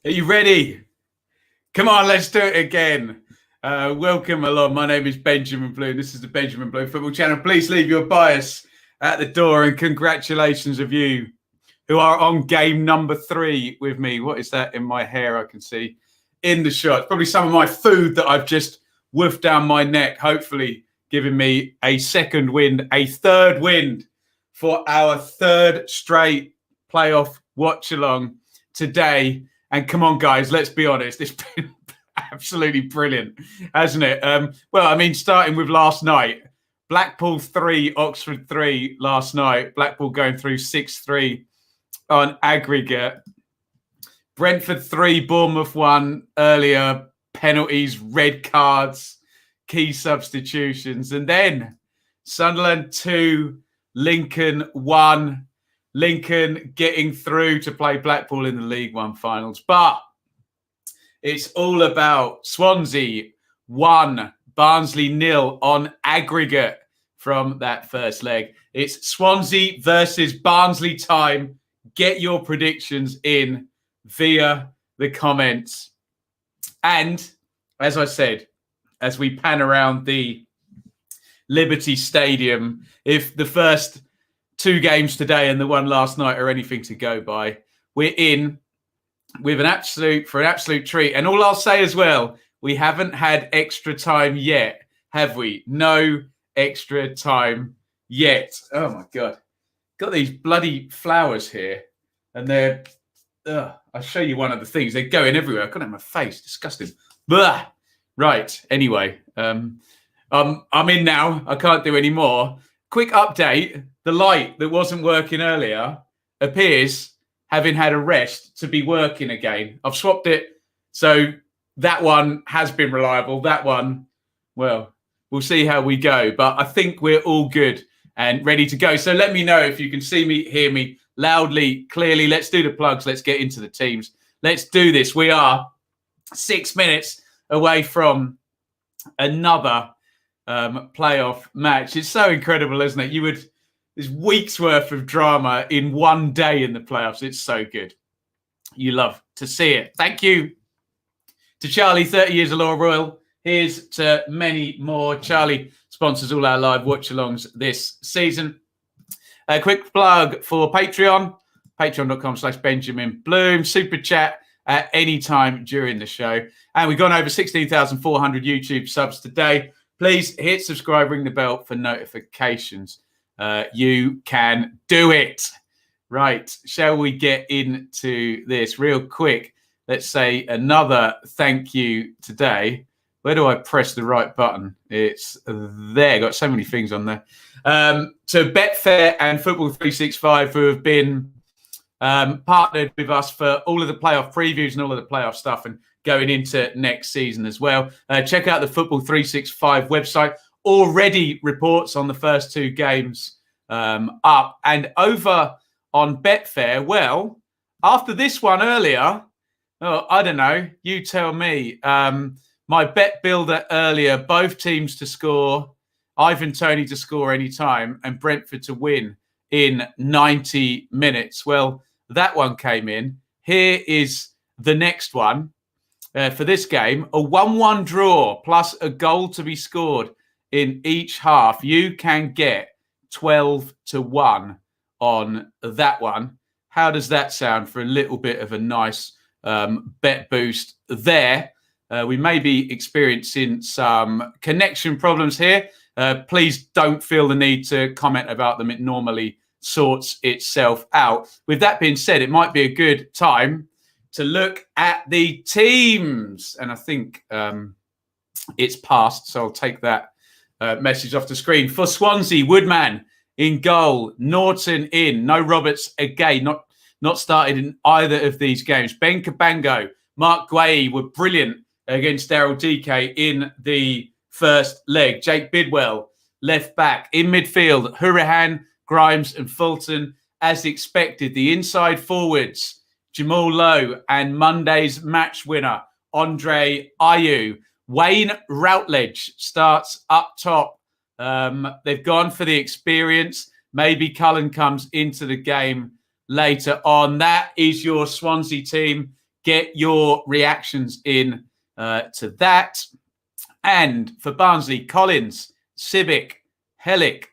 Are you ready? Come on, let's do it again. Welcome along. My name is Benjamin Bloom. This is the Benjamin Bloom Football Channel. Please leave your bias at the door, and congratulations of you who are on game number 3 with me. What is that in my hair? I can see in the shot. Probably some of my food that I've just woofed down my neck, hopefully giving me a second wind, a third wind for our third straight playoff watch along today. And come on, guys, let's be honest. It's been absolutely brilliant, hasn't it? Starting with last night, Blackpool 3, Oxford 3 last night. Blackpool going through 6-3 on aggregate. Brentford 3, Bournemouth 1 earlier. Penalties, red cards, key substitutions. And then Sunderland 2, Lincoln 1. Lincoln getting through to play Blackpool in the League One finals. But it's all about Swansea 1, Barnsley 0 on aggregate from that first leg. It's Swansea versus Barnsley time. Get your predictions in via the comments. And as I said, as we pan around the Liberty Stadium, if the first 2 games today and the one last night are anything to go by, we're in with an absolute treat. And all I'll say as well, we haven't had extra time yet, have we? No extra time yet. Oh my God. Got these bloody flowers here, and they're I'll show you one of the things. They're going everywhere. I can't have my face. Disgusting. Blah. Right. Anyway, I'm in now. I can't do any more. Quick update. The light that wasn't working earlier appears, having had a rest, to be working again. I've swapped it. So that one has been reliable. That one, well, we'll see how we go. But I think we're all good and ready to go. So let me know if you can see me, hear me loudly, clearly. Let's do the plugs. Let's get into the teams. Let's do this. We are 6 minutes away from another playoff match. It's so incredible, isn't it? There's weeks worth of drama in one day in the playoffs. It's so good. You love to see it. Thank you to Charlie, 30 years of Law Royal. Here's to many more. Charlie sponsors all our live watch-alongs this season. A quick plug for Patreon, patreon.com/Benjamin Bloom. Super chat at any time during the show. And we've gone over 16,400 YouTube subs today. Please hit subscribe, ring the bell for notifications. You can do it. Right. Shall we get into this real quick? Let's say another thank you today. Where do I press the right button? It's there. Got so many things on there. To Betfair and Football 365, who have been partnered with us for all of the playoff previews and all of the playoff stuff and going into next season as well. Check out the Football 365 website. Already reports on the first 2 games up. And over on Betfair, well, after this one earlier, I don't know, you tell me. My bet builder earlier, both teams to score, Ivan Toney to score any time, and Brentford to win in 90 minutes. Well, that one came in. Here is the next one for this game. A 1-1 draw plus a goal to be scored in each half. You can get 12-1 on that one. How does that sound for a little bit of a nice bet boost there? We may be experiencing some connection problems here. Please don't feel the need to comment about them. It normally sorts itself out. With that being said, it might be a good time to look at the teams. And I think it's passed, so I'll take that message off the screen. For Swansea, Woodman in goal, Norton in, no Roberts again, not started in either of these games. Ben Cabango, Mark Guay were brilliant against Daryl DK in the first leg. Jake Bidwell, left back. In midfield, Hurahan, Grimes and Fulton. As expected, the inside forwards, Jamal Lowe and Monday's match winner, Andre Ayew. Wayne Routledge starts up top. They've gone for the experience. Maybe Cullen comes into the game later on. That is your Swansea team. get your reactions in to that. And for Barnsley, Collins, Sibic, Hellick,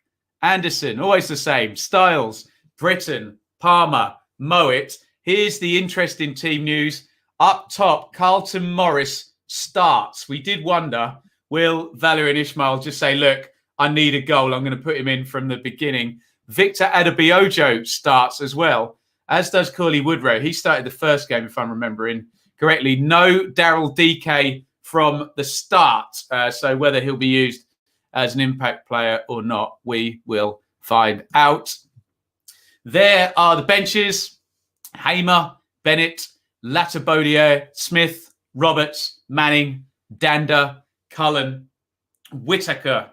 Anderson, always the same. Styles, Britton, Palmer, Mowat. Here's the interesting team news. Up top, Carlton Morris starts. We did wonder, will Valerian Ismail just say, look, I need a goal. I'm going to put him in from the beginning. Victor Adebayojo starts as well, as does Coyle Woodrow. He started the first game, if I'm remembering correctly. No Daryl DK from the start. So whether he'll be used as an impact player or not, we will find out. There are the benches. Hamer, Bennett, Latabodier, Smith, Roberts, Manning, Danda, Cullen, Whittaker.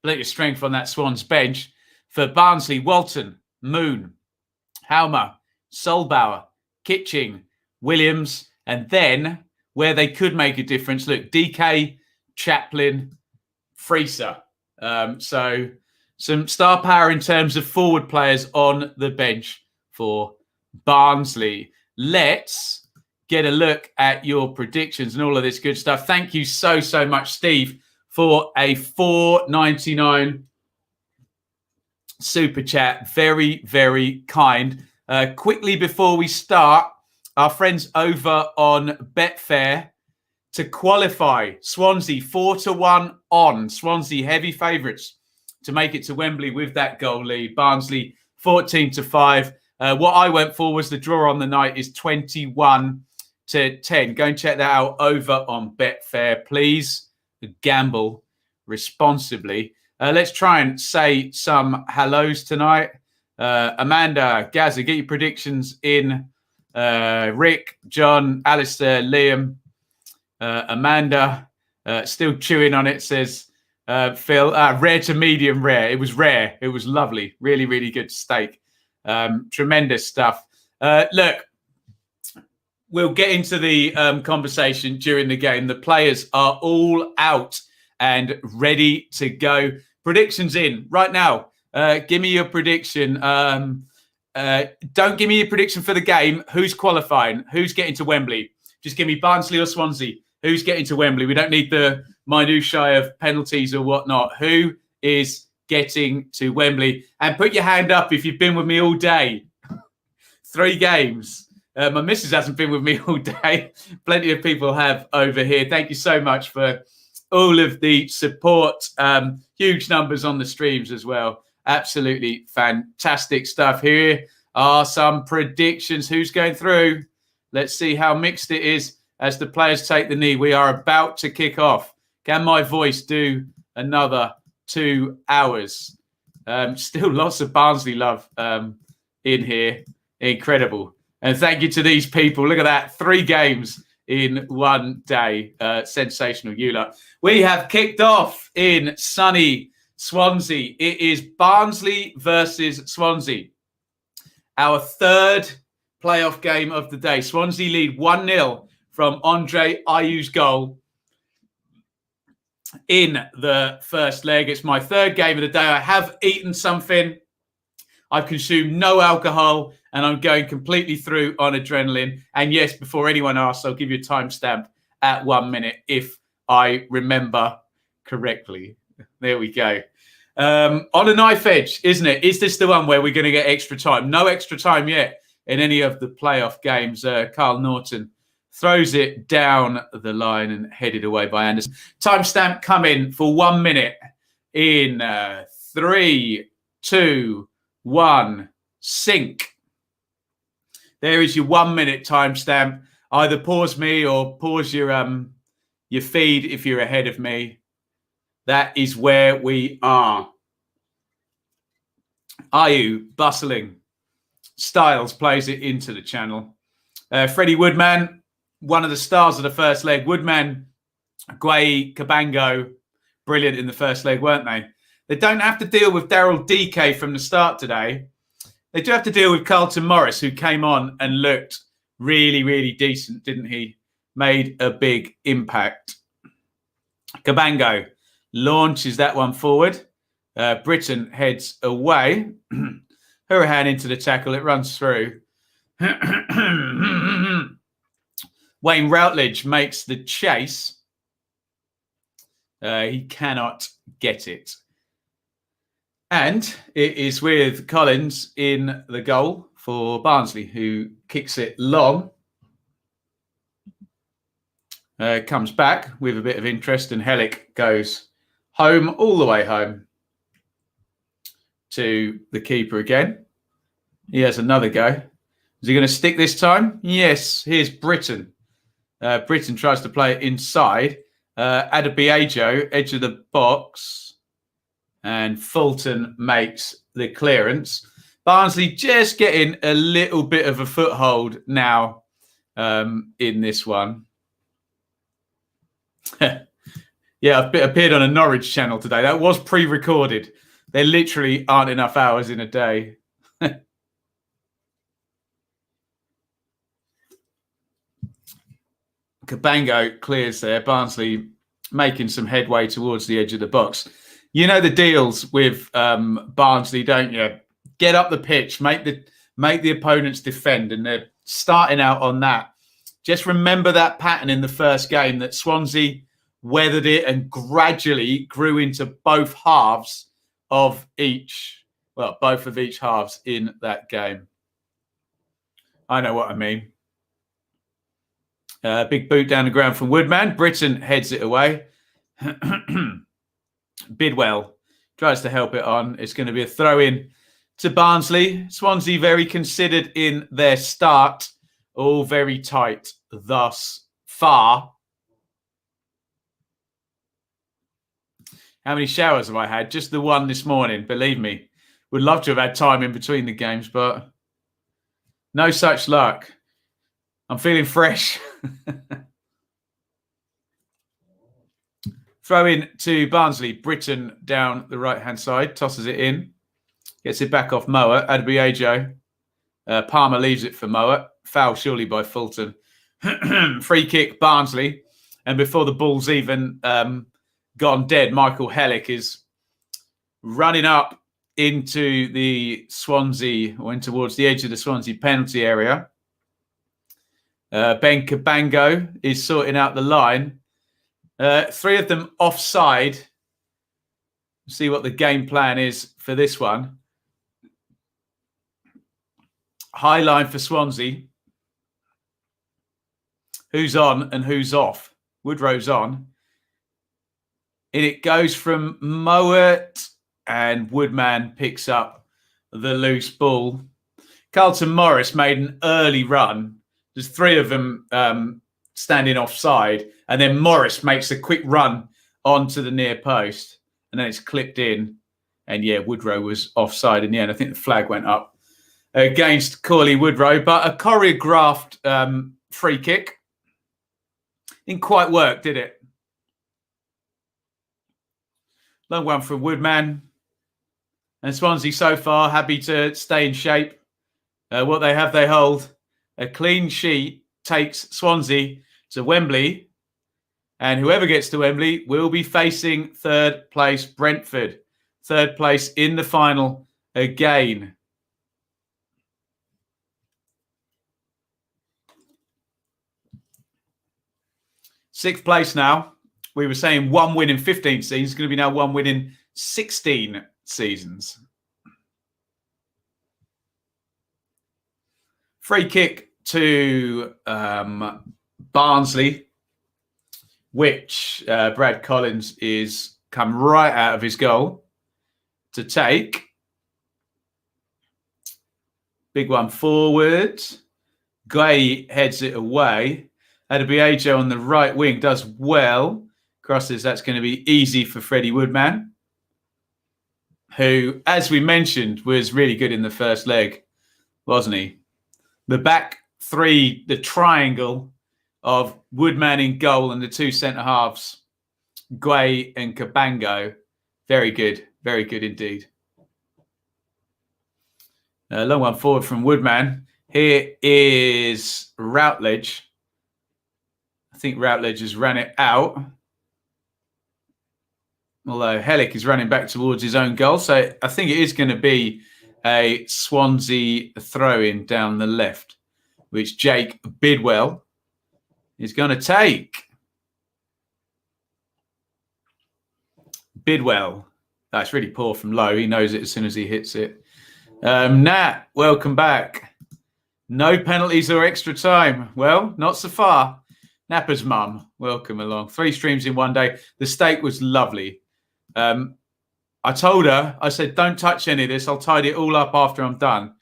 Plenty of strength on that Swans bench. For Barnsley, Walton, Moon, Halmer, Solbauer, Kitching, Williams, and then where they could make a difference, look, DK, Chaplin, Freeser. So some star power in terms of forward players on the bench for Barnsley. Let's get a look at your predictions and all of this good stuff. Thank you so much, Steve, for a $4.99 super chat. Very, very kind. Quickly before we start, our friends over on Betfair to qualify. Swansea 4-1 on. Swansea heavy favourites to make it to Wembley with that goal lead. Barnsley 14-5. What I went for was the draw on the night is 21-10. Go and check that out over on Betfair. Please gamble responsibly. Let's try and say some hellos tonight. Amanda, Gaza, get your predictions in. Rick, John, Alistair, Liam, Amanda, still chewing on it, says Phil. Rare to medium rare. It was rare. It was lovely. Really, really good steak. Tremendous stuff. Look, we'll get into the conversation during the game. The players are all out and ready to go. Predictions in right now. Give me your prediction. Don't give me your prediction for the game. Who's qualifying? Who's getting to Wembley? Just give me Barnsley or Swansea. Who's getting to Wembley? We don't need the minutiae of penalties or whatnot. Who is getting to Wembley? And put your hand up if you've been with me all day. 3 games. My missus hasn't been with me all day. Plenty of people have over here. Thank you so much for all of the support. Huge numbers on the streams as well. Absolutely fantastic stuff. Here are some predictions. Who's going through? Let's see how mixed it is as the players take the knee. We are about to kick off. Can my voice do another 2 hours? Still lots of Barnsley love in here. Incredible. And thank you to these people. Look at that. 3 games in 1 day. Sensational, Eula. We have kicked off in sunny Swansea. It is Barnsley versus Swansea. Our 3rd playoff game of the day. Swansea lead 1-0 from Andre Ayew's goal in the first leg. It's my 3rd game of the day. I have eaten something. I've consumed no alcohol and I'm going completely through on adrenaline. And yes, before anyone asks, I'll give you a timestamp at 1 minute if I remember correctly. There we go. On a knife edge, isn't it? Is this the one where we're going to get extra time? No extra time yet in any of the playoff games. Carl Norton throws it down the line and headed away by Anderson. Timestamp coming for 1 minute in 3, 2, 1, sync. There is your 1 minute timestamp. Either pause me or pause your feed if you're ahead of me. That is where we are. Ayew bustling. Styles plays it into the channel. Freddie Woodman, one of the stars of the first leg. Woodman, Guay, Cabango, brilliant in the first leg, weren't they? They don't have to deal with Daryl DK from the start today. They do have to deal with Carlton Morris, who came on and looked really, really decent, didn't he? Made a big impact. Cabango launches that one forward. Britton heads away. Hurahan into the tackle. It runs through. Wayne Routledge makes the chase. He cannot get it. And it is with Collins in the goal for Barnsley, who kicks it long. Comes back with a bit of interest, and Hellick goes home, all the way home to the keeper again. He has another go. Is he going to stick this time? Yes. Here's Burton. Burton tries to play it inside. Adebayo, edge of the box. And Fulton makes the clearance. Barnsley just getting a little bit of a foothold now in this one. Yeah, I've appeared on a Norwich channel today. That was pre-recorded. There literally aren't enough hours in a day. Cabango clears there. Barnsley making some headway towards the edge of the box. You know the deals with Barnsley, don't you? Get up the pitch, make the opponents defend, and they're starting out on that. Just remember that pattern in the first game that Swansea weathered it and gradually grew into both halves of each. Well, both of each halves in that game. I know what I mean. Big boot down the ground from Woodman. Burton heads it away. Bidwell tries to help it on. It's going to be a throw-in to Barnsley. Swansea very considered in their start. All very tight thus far. How many showers have I had? Just the one this morning, believe me. Would love to have had time in between the games, but no such luck. I'm feeling fresh. Throw in to Barnsley. Burton down the right-hand side. Tosses it in. Gets it back off Moa. Adebayo. Palmer leaves it for Moa. Foul surely by Fulton. Free kick, Barnsley. And before the ball's even gone dead, Michael Hellick is running up into the Swansea, or in towards the edge of the Swansea penalty area. Ben Cabango is sorting out the line. Three of them offside. See what the game plan is for this one. High line for Swansea. Who's on and who's off? Woodrow's on. And it goes from Mowat, and Woodman picks up the loose ball. Carlton Morris made an early run. There's three of them standing offside, and then Morris makes a quick run onto the near post, and then it's clipped in. And yeah, Woodrow was offside in the end. I think the flag went up against Coyle Woodrow, but a choreographed free kick. Didn't quite work, did it? Long one from Woodman. And Swansea so far happy to stay in shape. What they have, they hold. A clean sheet takes Swansea to Wembley. And whoever gets to Wembley will be facing third place Brentford. Third place in the final again. Sixth place now. We were saying one win in 15 seasons. It's going to be now one win in 16 seasons. Free kick to Barnsley, which Brad Collins is come right out of his goal to take. Big one forward. Gray heads it away. Adebayo on the right wing does well. Crosses, that's going to be easy for Freddie Woodman, who, as we mentioned, was really good in the first leg, wasn't he? The back three, the triangle of Woodman in goal and the two centre-halves, Guay and Cabango, very good indeed. Long one forward from Woodman. Here is Routledge. I think Routledge has ran it out. Although Hellick is running back towards his own goal. So I think it is going to be a Swansea throw-in down the left, which Jake Bidwell is going to take Bidwell. That's really poor from Low. He knows it as soon as he hits it. Nat, welcome back. No penalties or extra time. Well, not so far. Napper's mum, welcome along. 3 streams in one day. The steak was lovely. I told her, I said, don't touch any of this. I'll tidy it all up after I'm done.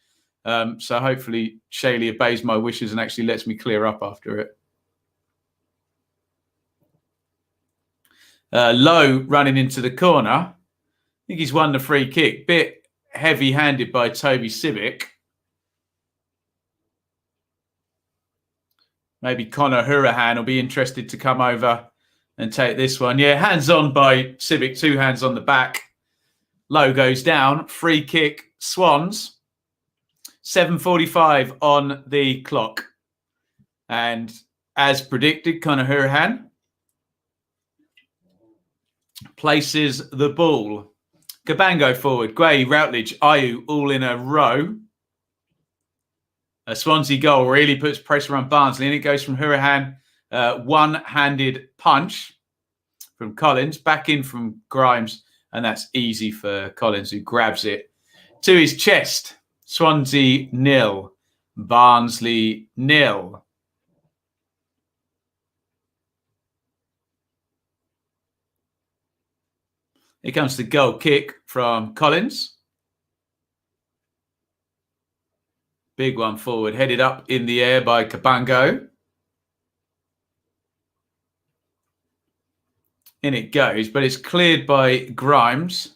So hopefully Shaylee obeys my wishes and actually lets me clear up after it. Low running into the corner. I think he's won the free kick. Bit heavy-handed by Toby Civic. Maybe Connor Hurahan will be interested to come over and take this one. Yeah, hands on by Civic, 2 hands on the back. Low goes down. Free kick, Swans. 7:45 on the clock. And as predicted, Connor Hurahan places the ball. Cabango forward. Gray, Routledge, Ayew all in a row. A Swansea goal really puts pressure on Barnsley, and it goes from Hurahan. One-handed punch from Collins, back in from Grimes, and that's easy for Collins, who grabs it to his chest. Swansea 0, Barnsley 0. Here comes the goal kick from Collins. Big one forward, headed up in the air by Cabango. In it goes, but it's cleared by Grimes.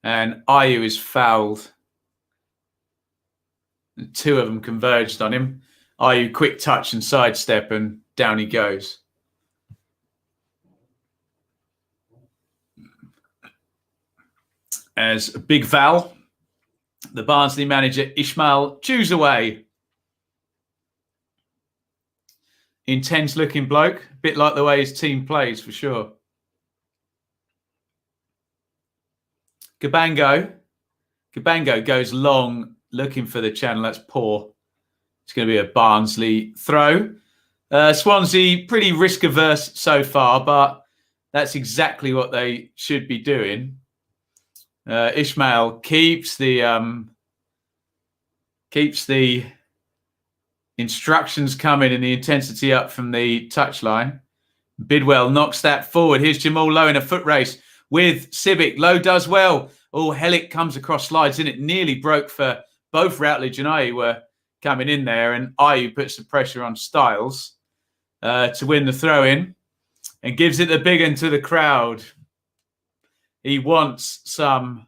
And Ayew is fouled. The 2 of them converged on him. Ayew quick touch and sidestep, and down he goes. As Big Val, the Barnsley manager, Ishmael, chews away. Intense looking bloke. A bit like the way his team plays, for sure. Cabango goes long, looking for the channel. That's poor. It's going to be a Barnsley throw. Swansea, pretty risk-averse so far, but that's exactly what they should be doing. Ishmael keeps the instructions coming and the intensity up from the touchline. Bidwell knocks that forward. Here's Jamal Low in a foot race with Civic. Low does well. Oh, Hellick comes across, slides in. It nearly broke for both Routledge and Ayew were coming in there, and Ayew puts the pressure on Styles to win the throw-in and gives it the big one to the crowd. He wants some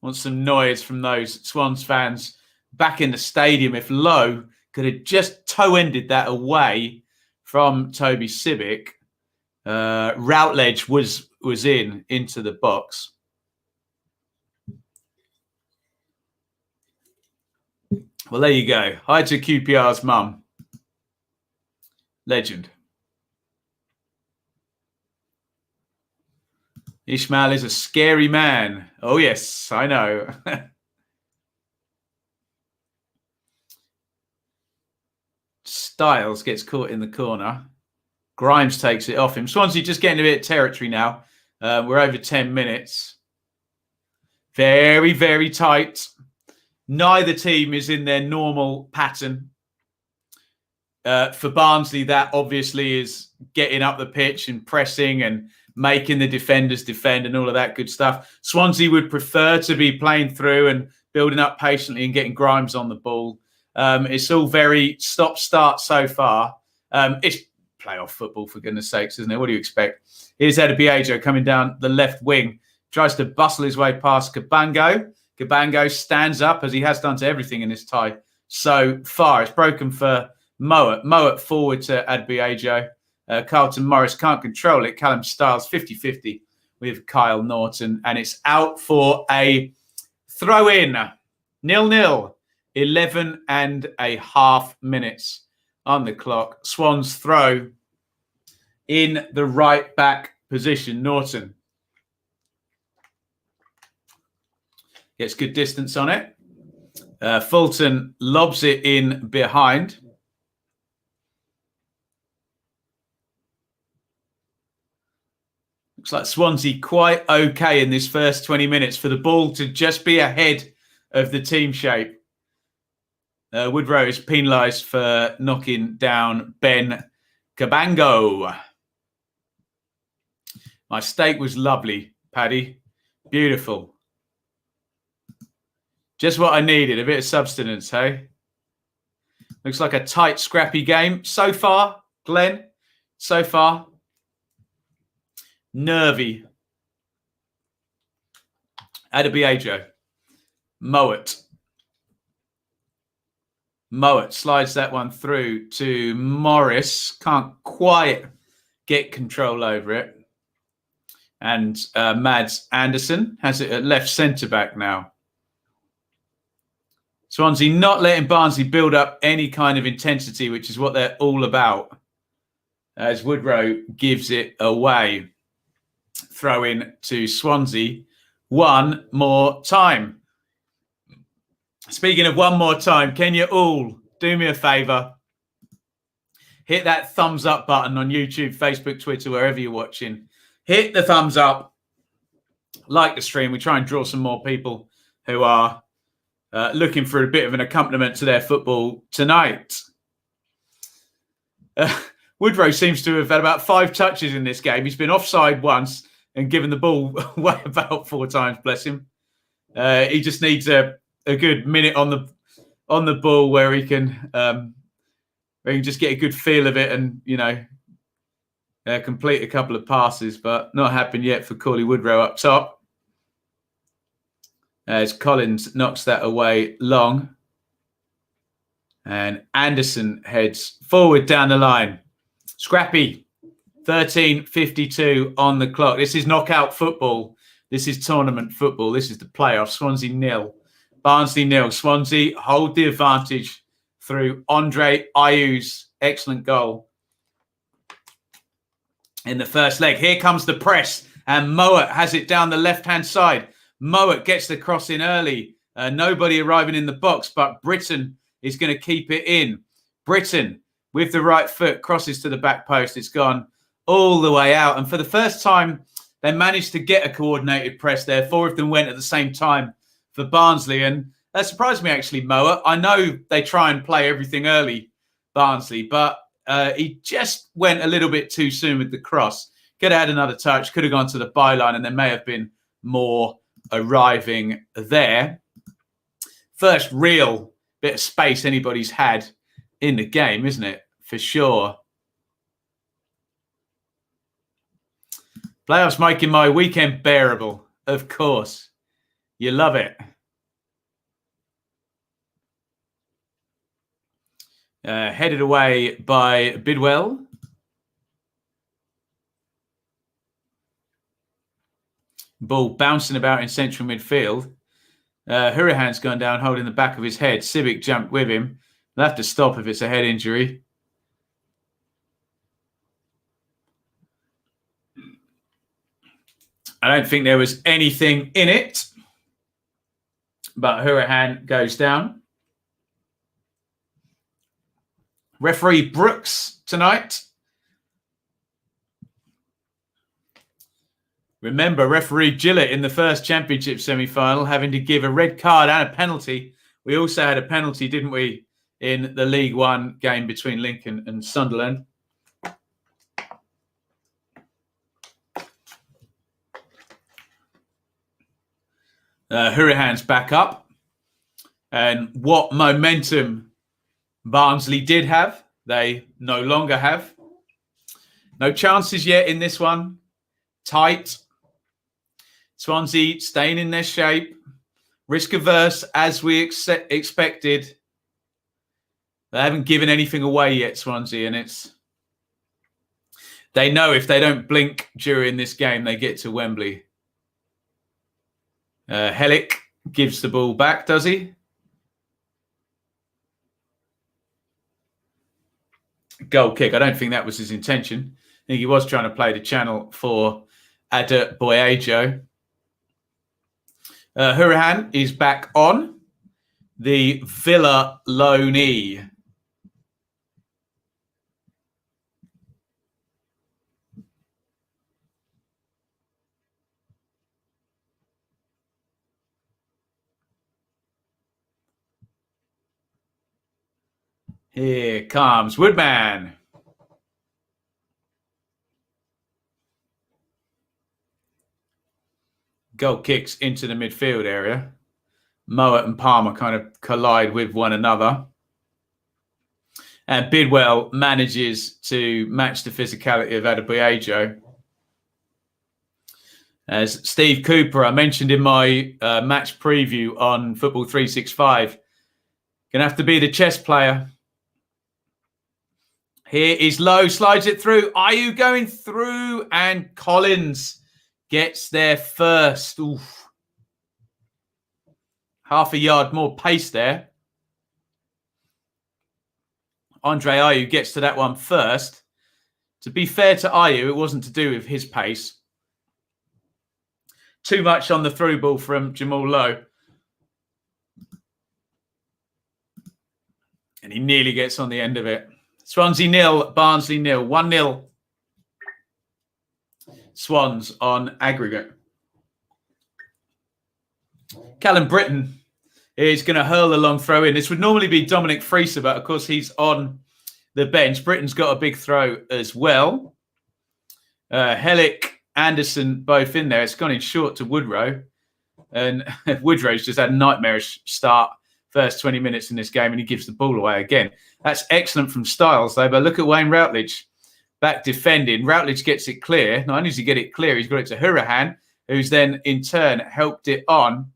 noise from those Swans fans back in the stadium. If Low could have just toe-ended that away from Toby Civic, Routledge was into the box. Well, there you go. Hi to QPR's mum. Legend. Ishmael is a scary man. Oh, yes, I know. Styles gets caught in the corner. Grimes takes it off him. Swansea just getting a bit of territory now. We're over 10 minutes. Very, very tight. Neither team is in their normal pattern. For Barnsley, that obviously is getting up the pitch and pressing and making the defenders defend and all of that good stuff. Swansea would prefer to be playing through and building up patiently and getting Grimes on the ball. It's all very stop-start so far. It's playoff football, for goodness sakes, isn't it? What do you expect? Here's Adebayo coming down the left wing. Tries to bustle his way past Cabango. Cabango stands up, as he has done to everything in this tie so far. It's broken for Mowat. Mowat forward to Adebayo. Carlton Morris can't control it. Callum Styles 50-50 with Kyle Norton. And it's out for a throw-in. 0-0. 11.5 minutes on the clock. Swans throw in the right back position. Norton gets good distance on it. Fulton lobs it in behind. Looks like Swansea quite okay in this first 20 minutes for the ball to just be ahead of the team shape. Woodrow is penalised for knocking down Ben Cabango. My steak was lovely, Paddy. Beautiful. Just what I needed, a bit of substance, hey? Looks like a tight, scrappy game. So far, Glenn, so far. Nervy. Adebayo. Mowat. Mowat slides that one through to Morris. Can't quite get control over it. And Mads Anderson has it at left centre-back now. Swansea not letting Barnsley build up any kind of intensity, which is what they're all about, as Woodrow gives it away. Throw in to Swansea one more time. Speaking of one more time, can you all do me a favour? Hit that thumbs up button on YouTube, Facebook, Twitter, wherever you're watching. Hit the thumbs up. Like the stream. We try and draw some more people who are looking for a bit of an accompaniment to their football tonight. Woodrow seems to have had about 5 touches in this game. He's been offside once and given the ball away about 4 times, bless him. He just needs a good minute on the ball where he can just get a good feel of it and, you know, complete a couple of passes, but not happened yet for Coyle Woodrow up top. As Collins knocks that away long. And Anderson heads forward down the line. Scrappy, 13:52 on the clock. This is knockout football. This is tournament football. This is the playoffs. Swansea 0. Barnsley 0. Swansea hold the advantage through Andre Ayew's excellent goal in the first leg. Here comes the press, and Mowat has it down the left-hand side. Mowat gets the cross in early. Nobody arriving in the box, but Britton is going to keep it in. Britton, with the right foot, crosses to the back post. It's gone all the way out. And for the first time, they managed to get a coordinated press there. 4 of them went at the same time for Barnsley. And that surprised me, actually, Mowat. I know they try and play everything early, Barnsley, but he just went a little bit too soon with the cross. Could have had another touch, could have gone to the byline, and there may have been more arriving there. First real bit of space anybody's had in the game, isn't it? For sure. Playoffs making my weekend bearable, of course. You love it. Headed away by Bidwell. Ball bouncing about in central midfield. Hurahan's gone down holding the back of his head. Civic jumped with him. They'll have to stop if it's a head injury. I don't think there was anything in it. But Hurahan goes down. Referee Brooks tonight. Remember, referee Gillett in the first championship semi-final having to give a red card and a penalty. We also had a penalty, didn't we, in the League One game between Lincoln and Sunderland. Hurahan's back up. And what momentum Barnsley did have, they no longer have. No chances yet in this one. Tight. Swansea staying in their shape. Risk averse as we expected. They haven't given anything away yet, Swansea, and they know if they don't blink during this game, they get to Wembley. Hellick gives the ball back, does he? Goal kick. I don't think that was his intention. I think he was trying to play the channel for Adebayo. Hurahan is back on the Villa loanee. Here comes Woodman. Goal kicks into the midfield area. Mowat and Palmer kind of collide with one another. And Bidwell manages to match the physicality of Adebayo. As Steve Cooper, I mentioned in my match preview on Football 365, going to have to be the chess player. Here is Lowe, slides it through. Ayew going through, and Collins gets there first. Oof. Half a yard more pace there. Andre Ayew gets to that one first. To be fair to Ayew, it wasn't to do with his pace. Too much on the through ball from Jamal Lowe. And he nearly gets on the end of it. Swansea 0, Barnsley 0, 1-0. Swans on aggregate. Callum Britton is going to hurl a long throw in. This would normally be Dominic Frieser, but of course he's on the bench. Britton's got a big throw as well. Hellick, Anderson both in there. It's gone in short to Woodrow. And Woodrow's just had a nightmarish start first 20 minutes in this game, and he gives the ball away again. That's excellent from Styles, though. But look at Wayne Routledge back defending. Routledge gets it clear. Not only does he get it clear, he's got it to Hurahan, who's then in turn helped it on.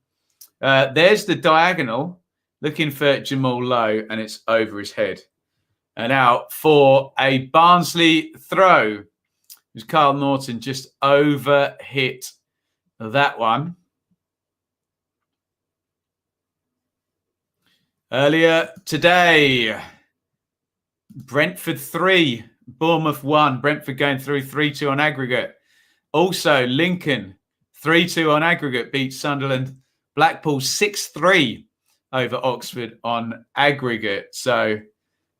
There's the diagonal, looking for Jamal Lowe, and it's over his head. And out for a Barnsley throw. It was Carl Norton just over hit that one. Earlier today, Brentford 3, Bournemouth 1. Brentford going through 3-2 on aggregate. Also, Lincoln 3-2 on aggregate beat Sunderland. Blackpool 6-3 over Oxford on aggregate. So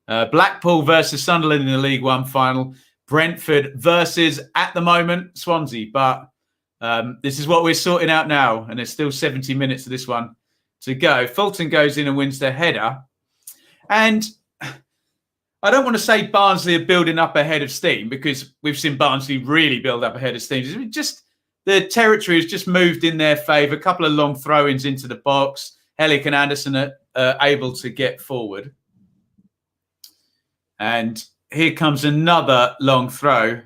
Blackpool versus Sunderland in the League One final. Brentford versus, at the moment, Swansea. But this is what we're sorting out now. And there's still 70 minutes of this one to go. Fulton goes in and wins the header. And I don't want to say Barnsley are building up a head of steam, because we've seen Barnsley really build up a head of steam. It's just the territory has just moved in their favour. A couple of long throw-ins into the box. Hellick and Anderson are able to get forward. And here comes another long throw.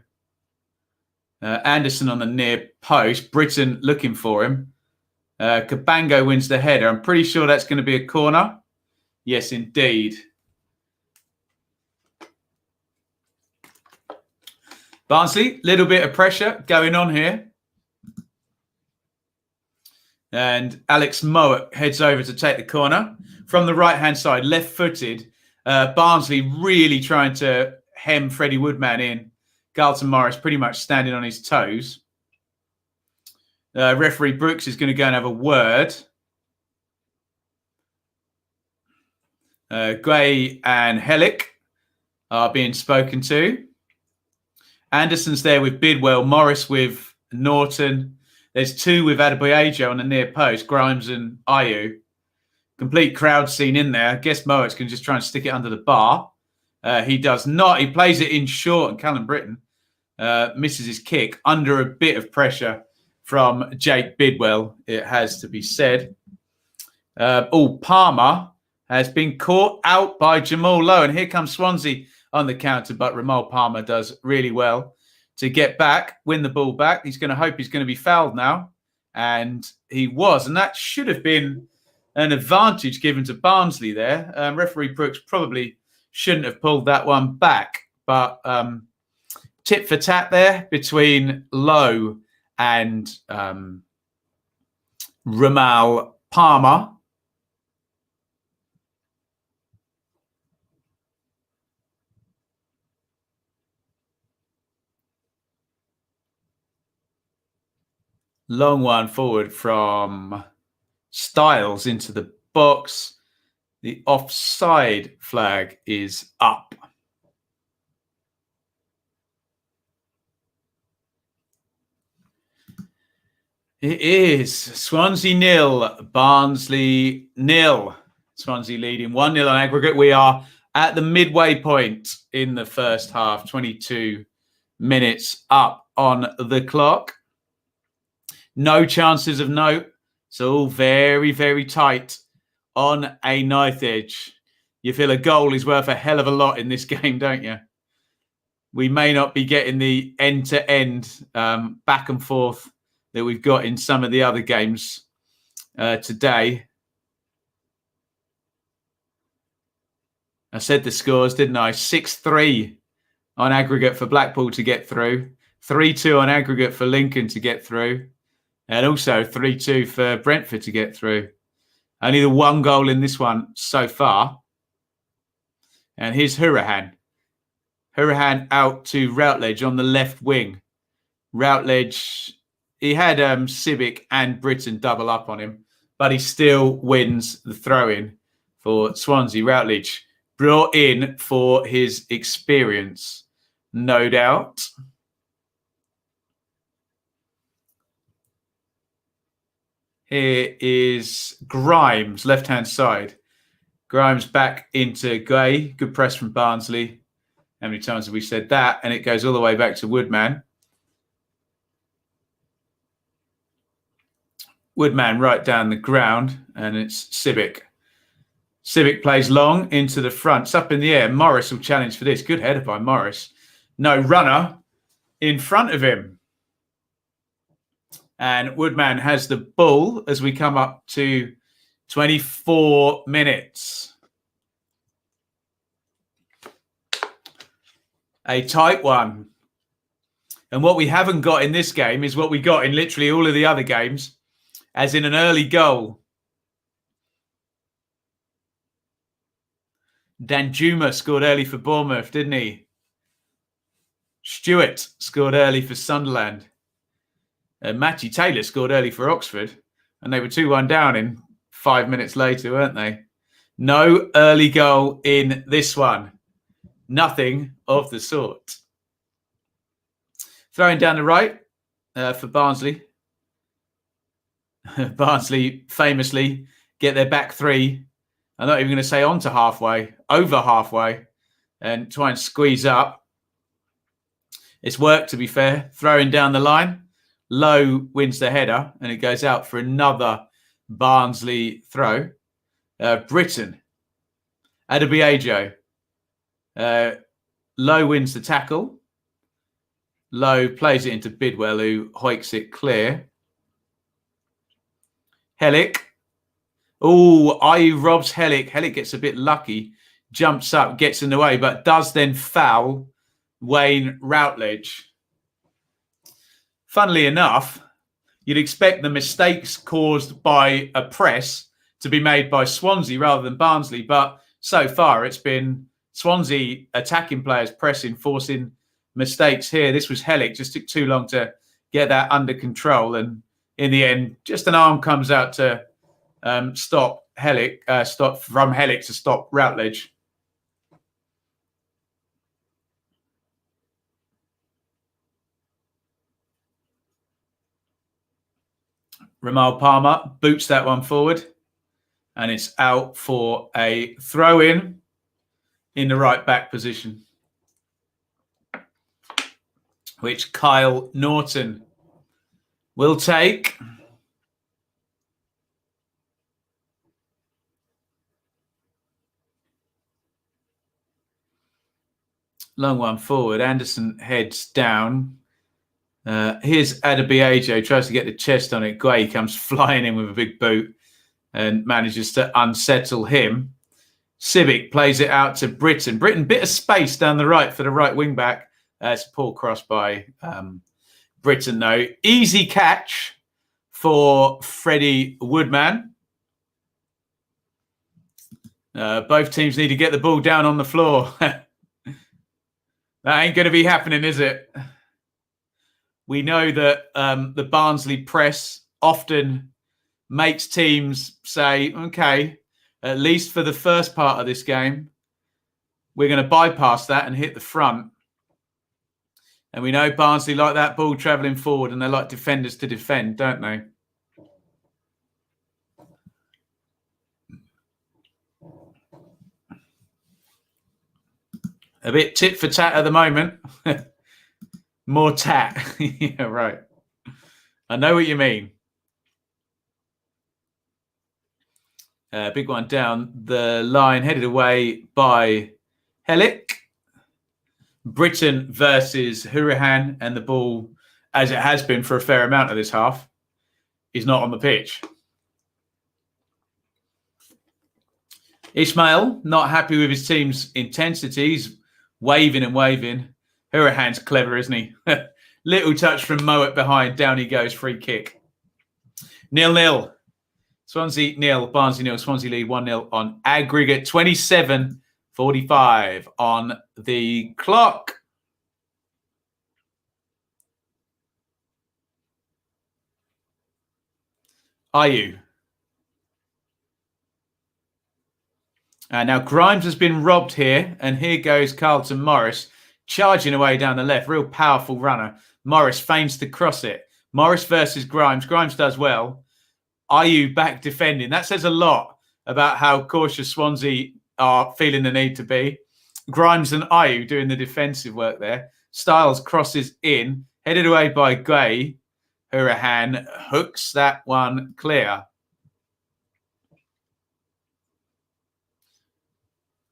Anderson on the near post. Britton looking for him. Cabango wins the header. I'm pretty sure that's going to be a corner. Yes, indeed. Barnsley, little bit of pressure going on here. And Alex Mowat heads over to take the corner. From the right-hand side, left-footed. Barnsley really trying to hem Freddie Woodman in. Carlton Morris pretty much standing on his toes. Referee Brooks is going to go and have a word. Gray and Hellick are being spoken to. Anderson's there with Bidwell. Morris with Norton. There's two with Adebayo on the near post. Grimes and Ayew. Complete crowd scene in there. I guess Mowat's can just try and stick it under the bar. He does not. He plays it in short, and Callum Britton misses his kick under a bit of pressure from Jake Bidwell, it has to be said. Palmer has been caught out by Jamal Lowe. And here comes Swansea on the counter, but Ramal Palmer does really well to get back, win the ball back. He's going to hope he's going to be fouled now. And he was. And that should have been an advantage given to Barnsley there. Referee Brooks probably shouldn't have pulled that one back. But tit for tat there between Lowe and Ramal Palmer. Long one forward from Styles into the box. The offside flag is up. It is Swansea 0, Barnsley 0. Swansea leading 1-0 on aggregate. We are at the midway point in the first half, 22 minutes up on the clock. No chances of note. So all very, very tight on a knife edge. You feel a goal is worth a hell of a lot in this game, don't you? We may not be getting the end-to-end back and forth that we've got in some of the other games today. I said the scores, didn't I? 6-3 on aggregate for Blackpool to get through. 3-2 on aggregate for Lincoln to get through. And also 3-2 for Brentford to get through. Only the one goal in this one so far. And here's Hourihane. Hourihane out to Routledge on the left wing. Routledge, he had Civic and Britain double up on him, but he still wins the throw-in for Swansea. Routledge brought in for his experience, no doubt. Here is Grimes, left-hand side. Grimes back into Gay. Good press from Barnsley. How many times have we said that? And it goes all the way back to Woodman. Woodman right down the ground, and it's Civic. Civic plays long into the front. It's up in the air. Morris will challenge for this. Good header by Morris. No runner in front of him. And Woodman has the ball as we come up to 24 minutes. A tight one. And what we haven't got in this game is what we got in literally all of the other games, as in an early goal. Danjuma scored early for Bournemouth, didn't he? Stewart scored early for Sunderland. Matty Taylor scored early for Oxford, and they were 2-1 down in 5 minutes later, weren't they? No early goal in this one. Nothing of the sort. Throwing down the right for Barnsley. Barnsley famously get their back three. I'm not even going to say on to halfway, over halfway, and try and squeeze up. It's worked, to be fair. Throwing down the line. Lowe wins the header, and it goes out for another Barnsley throw. Britain. Adebayo. Lowe wins the tackle. Lowe plays it into Bidwell, who hoiks it clear. Hellick. Oh, Ayew robs Hellick. Hellick gets a bit lucky, jumps up, gets in the way, but does then foul Wayne Routledge. Funnily enough, you'd expect the mistakes caused by a press to be made by Swansea rather than Barnsley, but so far it's been Swansea attacking players pressing, forcing mistakes here. This was Hellick, just took too long to get that under control, and in the end, just an arm comes out to stop Hellick, from Hellick to stop Routledge. Ramal Palmer boots that one forward, and it's out for a throw-in in the right back position, which Kyle Norton will take. Long one forward. Anderson heads down. Here's Adebayo, tries to get the chest on it. Guay comes flying in with a big boot and manages to unsettle him. Civic plays it out to Britain. Britain, bit of space down the right for the right wing back. It's a poor cross by Britain, though. Easy catch for Freddie Woodman. Both teams need to get the ball down on the floor. That ain't going to be happening, is it? We know that the Barnsley press often makes teams say, okay, at least for the first part of this game, we're going to bypass that and hit the front. And we know Barnsley like that ball travelling forward, and they like defenders to defend, don't they? A bit tit for tat at the moment. More tat. Yeah, right. I know what you mean. Big one down the line, headed away by Hellick. Britain versus Hurahan, and the ball, as it has been for a fair amount of this half, is not on the pitch. Ismail, not happy with his team's intensity. He's waving and waving. Hurahan's clever, isn't he? Little touch from Moet behind. Down he goes. Free kick. 0-0. Swansea 0. Barnsley 0. Swansea lead 1-0 on aggregate. 27:45 on the clock. Mayhew. Now Grimes has been robbed here, and here goes Carlton Morris charging away down the left. Real powerful runner. Morris feigns to cross it. Morris versus Grimes. Grimes does well. Mayhew back defending. That says a lot about how cautious Swansea are feeling the need to be. Grimes and Mayhew doing the defensive work there. Styles crosses in, headed away by Gray. Hurahan hooks that one clear.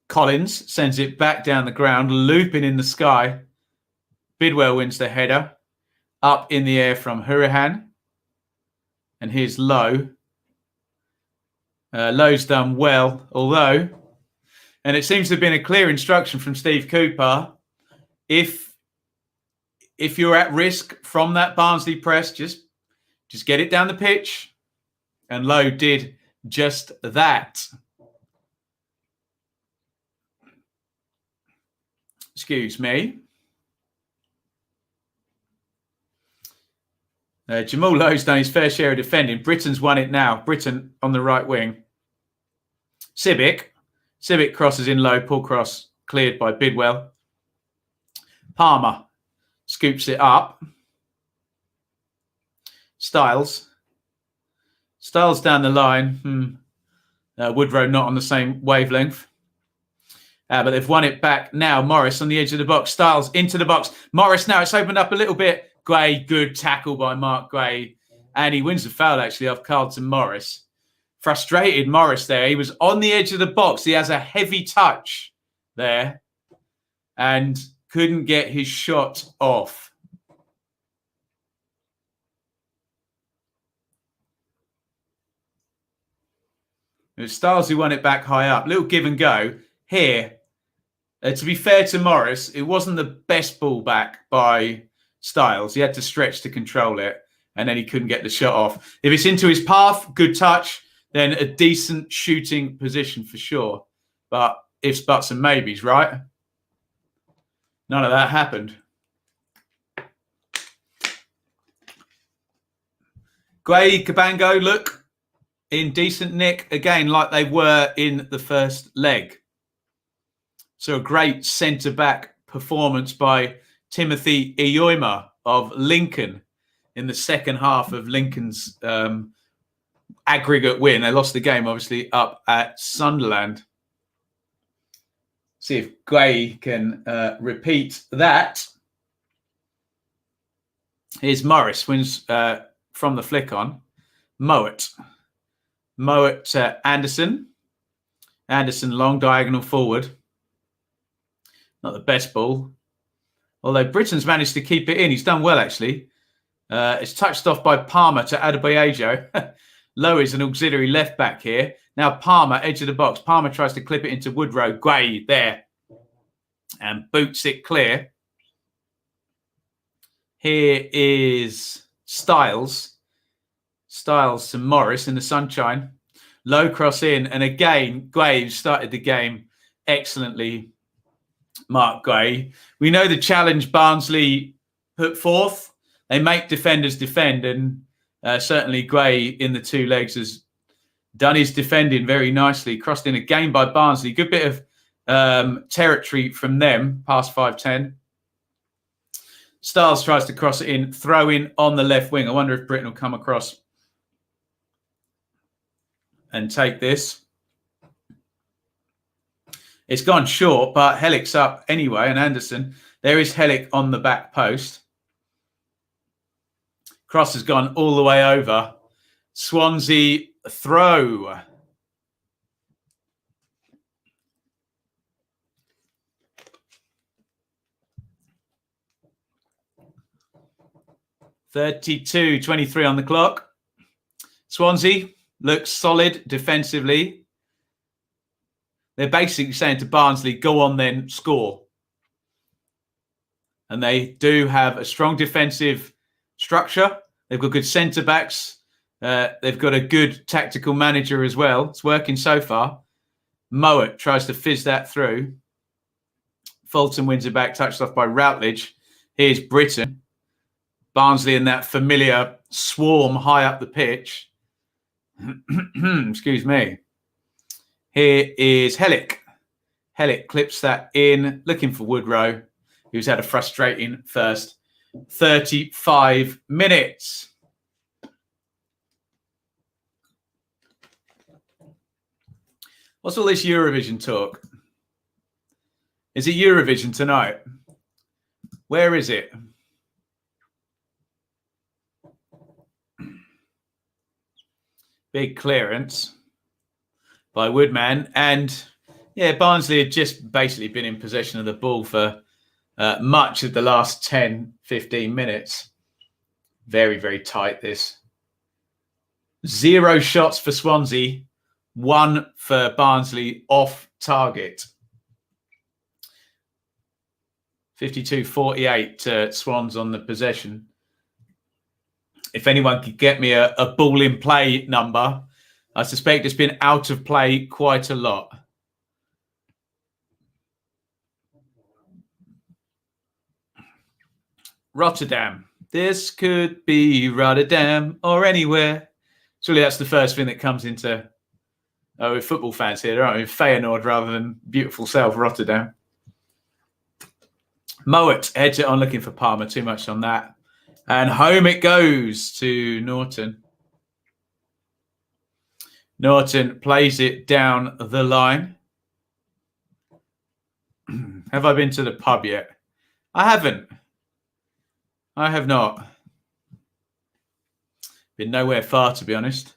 Collins sends it back down the ground, looping in the sky. Bidwell wins the header. Up in the air from Hurahan. And here's Lowe. Lowe's done well, although, and it seems to have been a clear instruction from Steve Cooper, if you're at risk from that Barnsley press, just get it down the pitch. And Lowe did just that. Excuse me. Jamal Lowe's done his fair share of defending. Britain's won it now. Britain on the right wing. Civic crosses in low. Pull cross cleared by Bidwell. Palmer scoops it up. Styles down the line. Woodrow not on the same wavelength. But they've won it back now. Morris on the edge of the box. Styles into the box. Morris now. It's opened up a little bit. Gray, good tackle by Mark Gray. And he wins the foul, actually, off Carlton Morris. Frustrated Morris there. He was on the edge of the box. He has a heavy touch there and couldn't get his shot off. It was Styles who won it back high up. Little give and go. Here, to be fair to Morris, it wasn't the best ball back by Styles. He had to stretch to control it, and then he couldn't get the shot off. If it's into his path, good touch, then a decent shooting position for sure. But ifs, buts, and maybes, right? None of that happened. Gray, Cabango, look in decent nick again, like they were in the first leg. So a great centre-back performance by Timothy Iyoima of Lincoln in the second half of Lincoln's aggregate win. They lost the game, obviously, up at Sunderland. See if Gray can repeat that. Here's Morris, wins from the flick on. Moet Anderson. Anderson long diagonal forward. Not the best ball. Although Britain's managed to keep it in. He's done well, actually. It's touched off by Palmer to Adebayo. Lowe is an auxiliary left back here. Now Palmer, edge of the box. Palmer tries to clip it into Woodrow. Gray there. And boots it clear. Here is Styles. Styles to Morris in the sunshine. Low cross in. And again, Gray started the game excellently. Mark Gray. We know the challenge Barnsley put forth. They make defenders defend, and certainly Gray in the two legs has done his defending very nicely. Crossed in again by Barnsley. Good bit of territory from them, past 5'10". Styles tries to cross it in, throw in on the left wing. I wonder if Britain will come across and take this. It's gone short, but Hellick's up anyway. And Anderson, there is Hellick on the back post. Cross has gone all the way over. Swansea throw. (32:23) on the clock. Swansea looks solid defensively. They're basically saying to Barnsley, go on then, score. And they do have a strong defensive structure. They've got good centre-backs. They've got a good tactical manager as well. It's working so far. Mowat tries to fizz that through. Fulton wins it back, touched off by Routledge. Here's Britton. Barnsley in that familiar swarm high up the pitch. Excuse me. Here is Hellick. Hellick clips that in, looking for Woodrow, who's had a frustrating first 35 minutes. What's all this Eurovision talk? Is it Eurovision tonight? Where is it? Big clearance by Woodman. And yeah, Barnsley had just basically been in possession of the ball for much of the last 10, 15 minutes. Very, very tight, this. 0 shots for Swansea, 1 for Barnsley off target. 52-48 Swans on the possession. If anyone could get me a ball in play number, I suspect it's been out of play quite a lot. Rotterdam. This could be Rotterdam or anywhere. Surely that's the first thing that comes into football fans here, aren't we? Feyenoord rather than beautiful South Rotterdam. Mowat heads it on looking for Palmer. Too much on that. And home it goes to Norton. Norton plays it down the line. Have I been to the pub yet? I haven't. I have not. Been nowhere far, to be honest.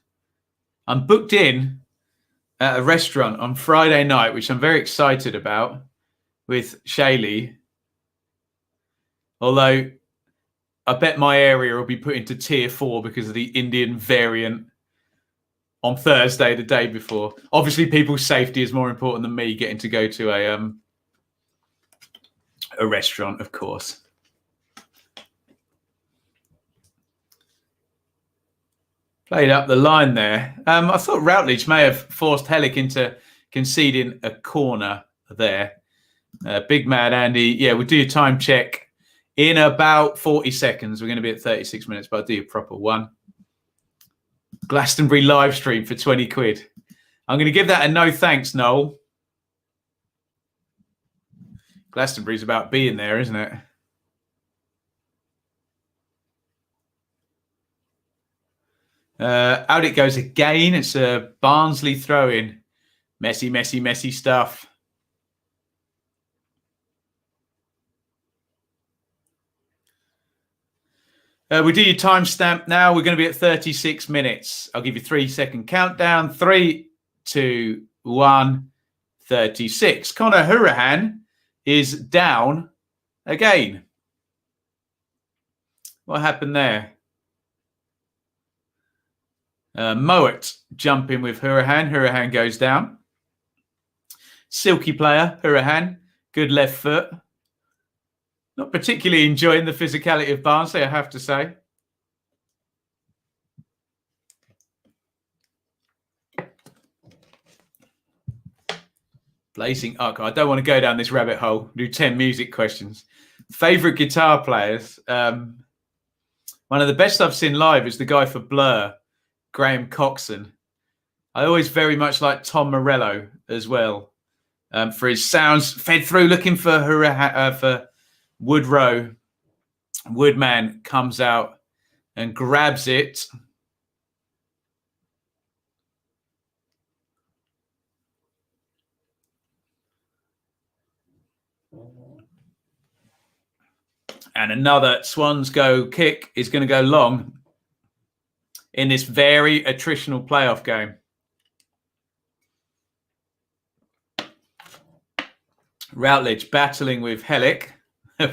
I'm booked in at a restaurant on Friday night, which I'm very excited about, with Shaylee. Although I bet my area will be put into tier 4 because of the Indian variant on Thursday, the day before. Obviously, people's safety is more important than me getting to go to a restaurant, of course. Played up the line there. I thought Routledge may have forced Hellick into conceding a corner there. Big Mad Andy. Yeah, we'll do a time check in about 40 seconds. We're going to be at 36 minutes, but I'll do a proper one. Glastonbury live stream for 20 quid. I'm going to give that a no thanks, Noel. Glastonbury's about being there, isn't it? Out it goes again. It's a Barnsley throw-in. Messy, messy, messy stuff. We do your timestamp now. We're going to be at 36 minutes. I'll give you a 3-second countdown. 3, 2, 1, 36. Conor Hourihane is down again. What happened there? Mowat jumping with Hourihane. Hourihane goes down. Silky player, Hourihane. Good left foot. Not particularly enjoying the physicality of Barnsley, I have to say. Blazing Arc. I don't want to go down this rabbit hole. Do 10 music questions. Favourite guitar players. One of the best I've seen live is the guy for Blur, Graham Coxon. I always very much like Tom Morello as well for his sounds. Fed through looking for Woodrow. Woodman comes out and grabs it. And another Swans go kick is going to go long in this very attritional playoff game. Routledge battling with Hellick.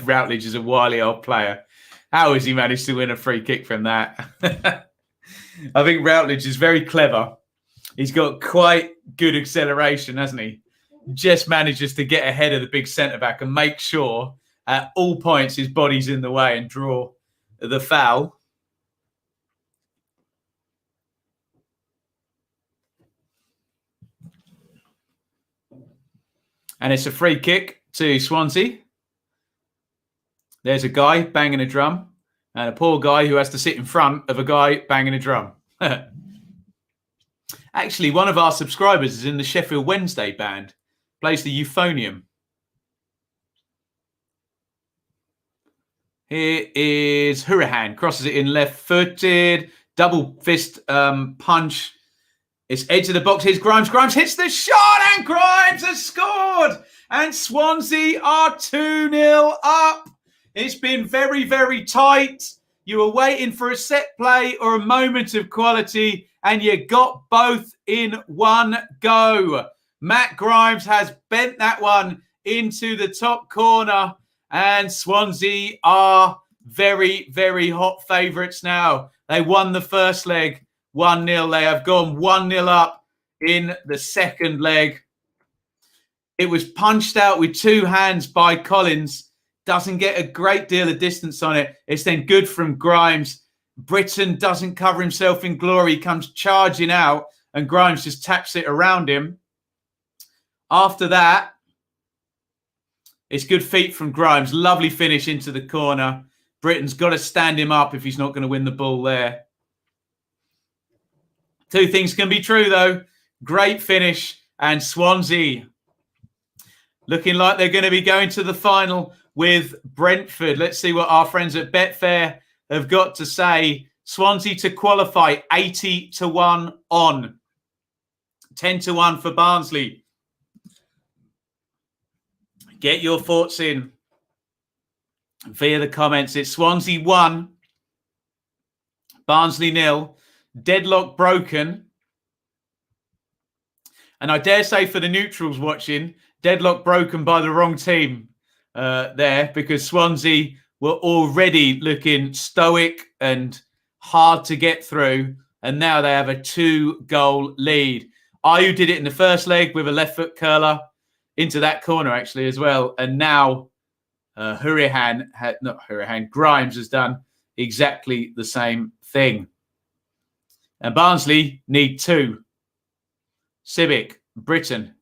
Routledge is a wily old player. How has he managed to win a free kick from that? I think Routledge is very clever. He's got quite good acceleration, hasn't he? Just manages to get ahead of the big centre-back and make sure at all points his body's in the way and draw the foul. And it's a free kick to Swansea. There's a guy banging a drum and a poor guy who has to sit in front of a guy banging a drum. Actually, one of our subscribers is in the Sheffield Wednesday band, plays the euphonium. Here is Hurahan, crosses it in left-footed, double fist punch. It's edge of the box. Here's Grimes. Grimes hits the shot and Grimes has scored. And Swansea are 2-0 up. It's been very, very tight. You were waiting for a set play or a moment of quality and you got both in one go. Matt Grimes has bent that one into the top corner and Swansea are very, very hot favourites now. They won the first leg 1-0. They have gone 1-0 up in the second leg. It was punched out with two hands by Collins. Doesn't get a great deal of distance on it. It's then good from Grimes. Burton doesn't cover himself in glory. He comes charging out and Grimes just taps it around him. After that, it's good feet from Grimes. Lovely finish into the corner. Burton's got to stand him up if he's not going to win the ball there. Two things can be true, though. Great finish and Swansea looking like they're going to be going to the final with Brentford. Let's see what our friends at Betfair have got to say. Swansea to qualify, 80-1 on. 10-1 for Barnsley. Get your thoughts in via the comments. It's Swansea 1, Barnsley 0, deadlock broken. And I dare say for the neutrals watching, deadlock broken by the wrong team there, because Swansea were already looking stoic and hard to get through. And now they have a 2-goal lead. Mayhew did it in the first leg with a left foot curler into that corner actually as well. And now Grimes has done exactly the same thing. And Barnsley need 2. Civic, Burton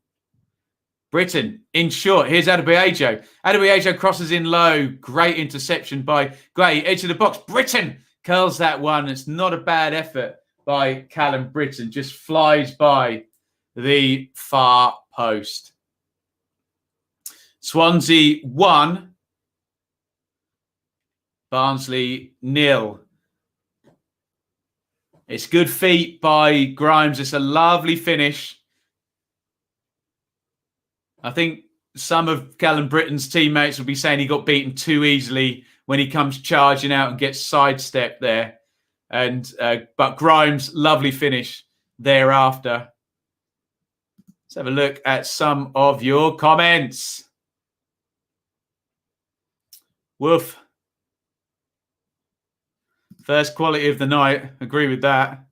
in short. Here's Adebayo. Adebayo crosses in low. Great interception by Gray. Edge of the box. Burton curls that one. It's not a bad effort by Callum Burton. Just flies by the far post. Swansea 1. Barnsley 0. It's good feet by Grimes. It's a lovely finish. I think some of Callum Burton's teammates will be saying he got beaten too easily when he comes charging out and gets sidestepped there. And but Grimes, lovely finish thereafter. Let's have a look at some of your comments. Woof. First quality of the night. Agree with that.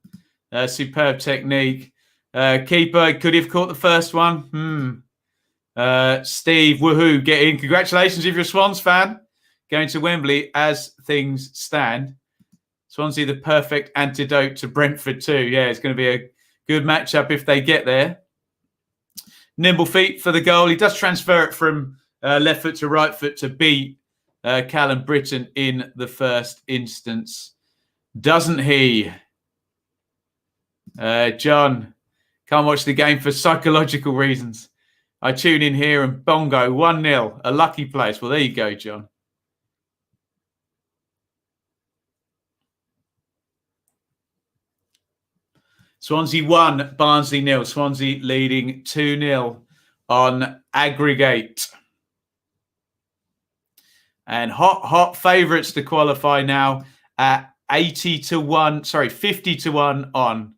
Superb technique. Keeper, could he have caught the first one? Steve, woohoo, get in. Congratulations if you're a Swans fan. Going to Wembley as things stand. Swansea, the perfect antidote to Brentford too. Yeah, it's going to be a good matchup if they get there. Nimble feet for the goal. He does transfer it from left foot to right foot to beat Callum Burton in the first instance. Doesn't he? John, can't watch the game for psychological reasons. I tune in here and bongo, 1-0. A lucky place. Well, there you go, John. Swansea 1, Barnsley 0. Swansea leading 2-0 on aggregate. And hot favourites to qualify now at 50 to 1 on.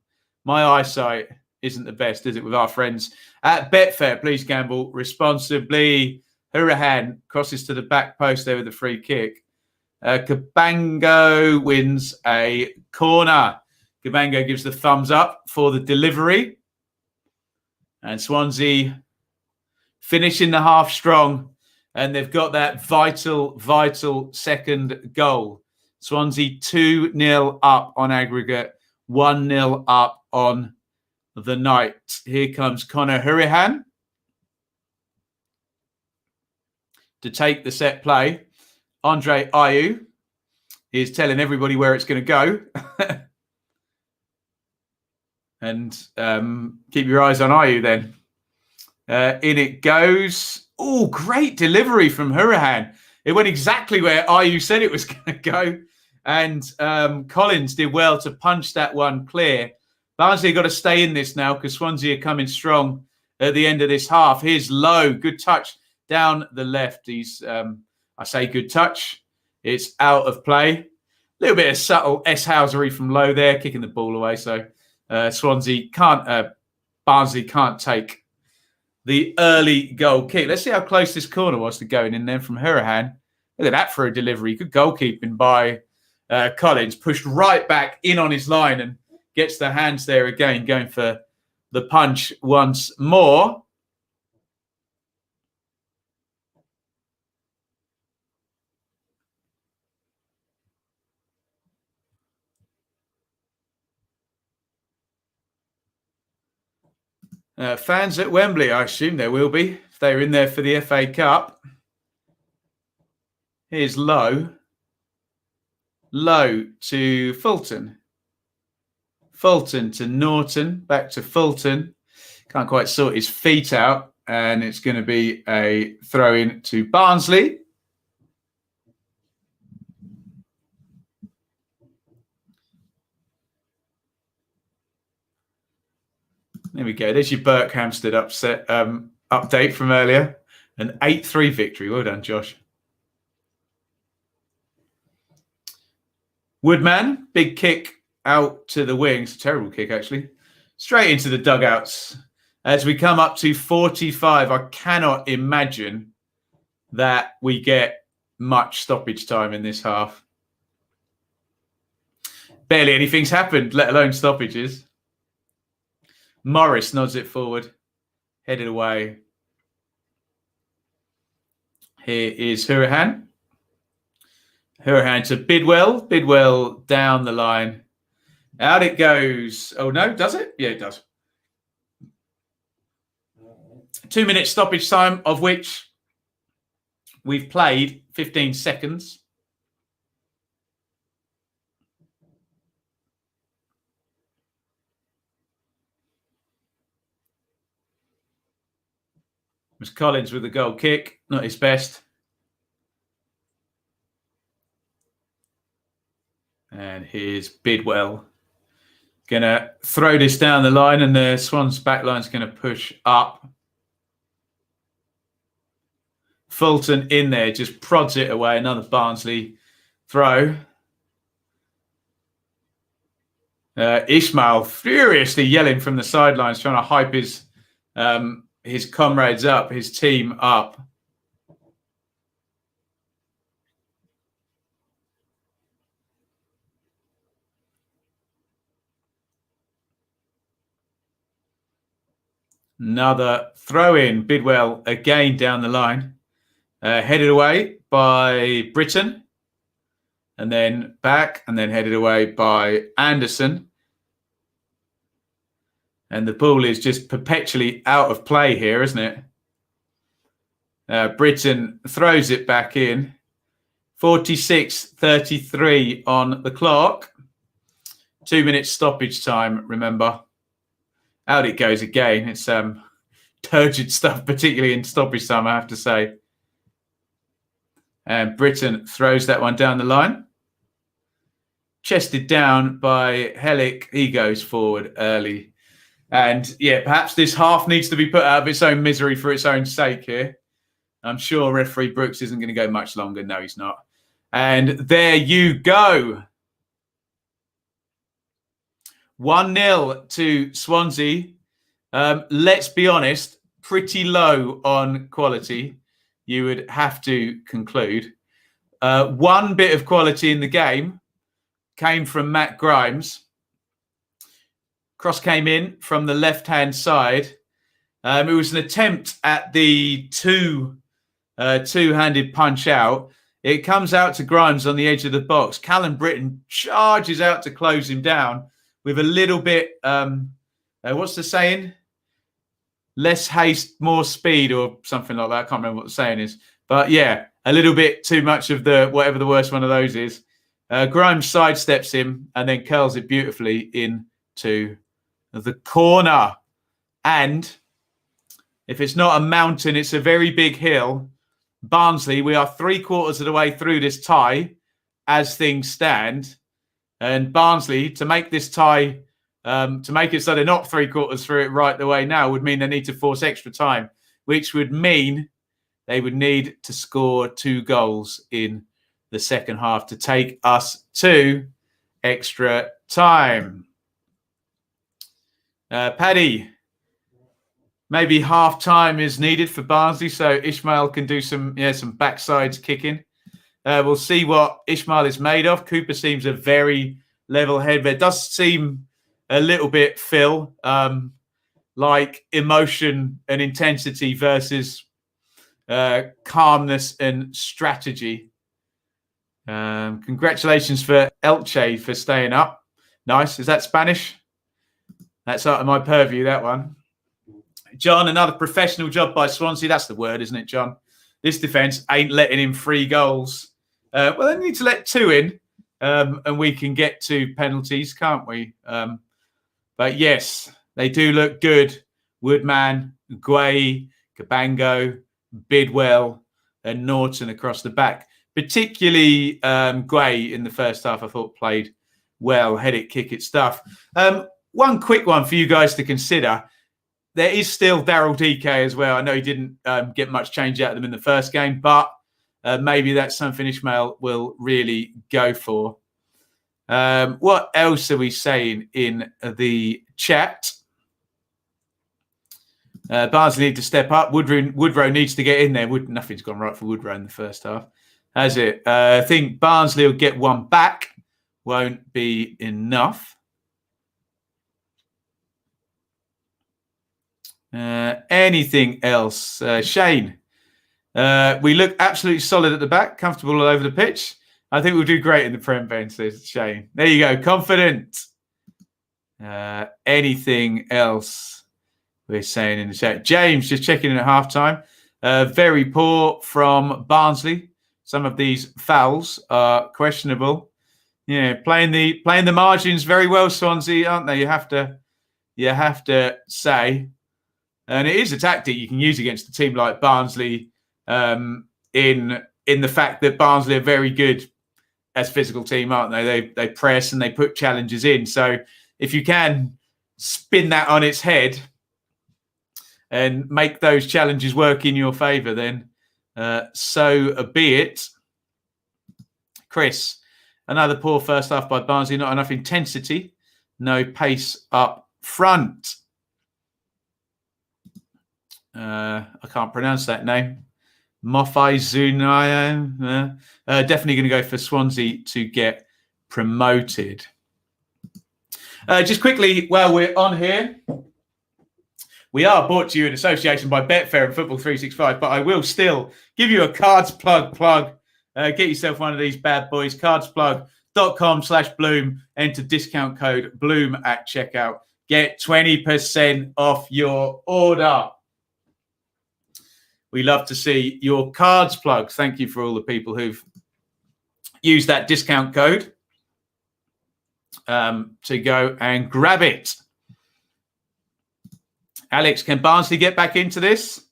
My eyesight isn't the best, is it, with our friends at Betfair? Please gamble responsibly. Hurahan crosses to the back post there with a free kick. Cabango wins a corner. Cabango gives the thumbs up for the delivery. And Swansea finishing the half strong. And they've got that vital second goal. Swansea 2-0 up on aggregate, 1-0 up on the night. Here comes Conor Hurahan to take the set play. Andre Ayew is telling everybody where it's going to go. And keep your eyes on Ayew then. In it goes. Oh, great delivery from Hurahan. It went exactly where Ayew said it was going to go. And Collins did well to punch that one clear. Barnsley got to stay in this now because Swansea are coming strong at the end of this half. Here's Lowe. Good touch down the left. He's, I say good touch. It's out of play. A little bit of subtle S-housery from Lowe there, kicking the ball away. So Barnsley can't take the early goal kick. Let's see how close this corner was to going in then from Hurahan. Look at that for a delivery. Good goalkeeping by Collins. Pushed right back in on his line and gets the hands there again, going for the punch once more. Fans at Wembley, I assume there will be, if they're in there for the FA Cup. Here's Lowe. Lowe to Fulton. Fulton to Norton. Back to Fulton. Can't quite sort his feet out. And it's going to be a throw-in to Barnsley. There we go. There's your Berkhamsted update from earlier. An 8-3 victory. Well done, Josh. Woodman, big kick out to the wings. Terrible kick, actually. Straight into the dugouts. As we come up to 45, I cannot imagine that we get much stoppage time in this half. Barely anything's happened, let alone stoppages. Morris nods it forward, headed away. Here is Hurahan. Hurahan to Bidwell. Bidwell down the line. Out it goes. Oh, no, does it? Yeah, it does. 2 minute stoppage time, of which we've played 15 seconds. Was Collins with the goal kick. Not his best. And here's Bidwell. Going to throw this down the line, and the Swans back line's going to push up. Fulton in there, just prods it away. Another Barnsley throw. Ishmael furiously yelling from the sidelines, trying to hype his comrades up, his team up. Another throw in. Bidwell again down the line. Headed away by Burton. And then back, and then headed away by Anderson. And the ball is just perpetually out of play here, isn't it? Burton throws it back in. 46:33 on the clock. 2 minutes stoppage time, remember. Out it goes again. It's turgid stuff, particularly in stoppage time, I have to say. And Burton throws that one down the line. Chested down by Hellick. He goes forward early. And yeah, perhaps this half needs to be put out of its own misery for its own sake here. I'm sure referee Brooks isn't going to go much longer. No, he's not. And there you go. 1-0 to Swansea. Let's be honest, pretty low on quality, you would have to conclude. One bit of quality in the game came from Matt Grimes. Cross came in from the left-hand side. It was an attempt at the two-handed punch out. It comes out to Grimes on the edge of the box. Callum Britton charges out to close him down with a little bit, what's the saying? Less haste, more speed, or something like that. I can't remember what the saying is. But yeah, a little bit too much of the, whatever the worst one of those is. Grimes sidesteps him and then curls it beautifully into the corner. And if it's not a mountain, it's a very big hill. Barnsley, we are 3/4 of the way through this tie as things stand. And Barnsley, to make this tie, to make it so they're not 3/4 through it right the way now, would mean they need to force extra time, which would mean they would need to score 2 goals in the second half to take us to extra time. Paddy, maybe half time is needed for Barnsley, so Ishmael can do some backsides kicking. We'll see what Ishmael is made of. Cooper seems a very level head, but it does seem a little bit, Phil, like emotion and intensity versus calmness and strategy. Congratulations for Elche for staying up. Nice. Is that Spanish? That's out of my purview, that one. John, another professional job by Swansea. That's the word, isn't it, John? This defence ain't letting in 3 goals. Well, they need to let 2 in, and we can get to penalties, can't we? But yes, they do look good. Woodman, Guay, Cabango, Bidwell, and Norton across the back. Particularly Guay in the first half, I thought played well, head it, kick it stuff. One quick one for you guys to consider. There is still Daryl DK as well. I know he didn't get much change out of them in the first game, but maybe that's something Ishmael will really go for. What else are we saying in the chat? Barnsley need to step up. Woodrow needs to get in there. Nothing's gone right for Woodrow in the first half, has it? I think Barnsley will get one back. Won't be enough. Anything else? Shane, we look absolutely solid at the back, comfortable all over the pitch. I think we'll do great in the Primm, Ben, says Shane. There you go, confident. Anything else we're saying in the chat? James, just checking in at halftime. Very poor from Barnsley. Some of these fouls are questionable. Yeah, playing the margins very well, Swansea, aren't they? You have to say. And it is a tactic you can use against a team like Barnsley in the fact that Barnsley are very good as a physical team, aren't they? They press and they put challenges in. So if you can spin that on its head and make those challenges work in your favour, then so be it. Chris, another poor first half by Barnsley. Not enough intensity. No pace up front. I can't pronounce that name. Mofai Zunaya. Definitely going to go for Swansea to get promoted. Just quickly, while we're on here, we are brought to you in association by Betfair and Football 365, but I will still give you a cards plug. Get yourself one of these bad boys. Cardsplug.com/Bloom. Enter discount code Bloom at checkout. Get 20% off your order. We love to see your cards plug. Thank you for all the people who've used that discount code to go and grab it. Alex, can Barnsley get back into this?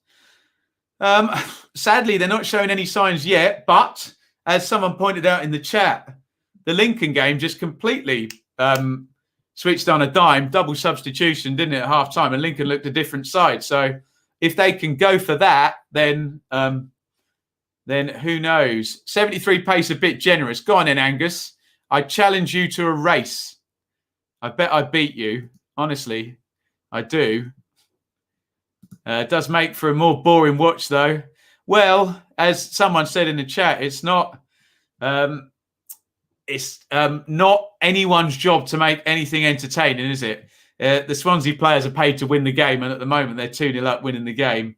Sadly, they're not showing any signs yet, but as someone pointed out in the chat, the Lincoln game just completely switched on a dime, double substitution, didn't it, at half time, and Lincoln looked a different side. So if they can go for that, then then who knows? 73 pace, a bit generous. Go on then, Angus. I challenge you to a race. I bet I beat you. Honestly, I do. It does make for a more boring watch, though. Well, as someone said in the chat, it's not not anyone's job to make anything entertaining, is it? The Swansea players are paid to win the game, and at the moment they're 2-0 up winning the game.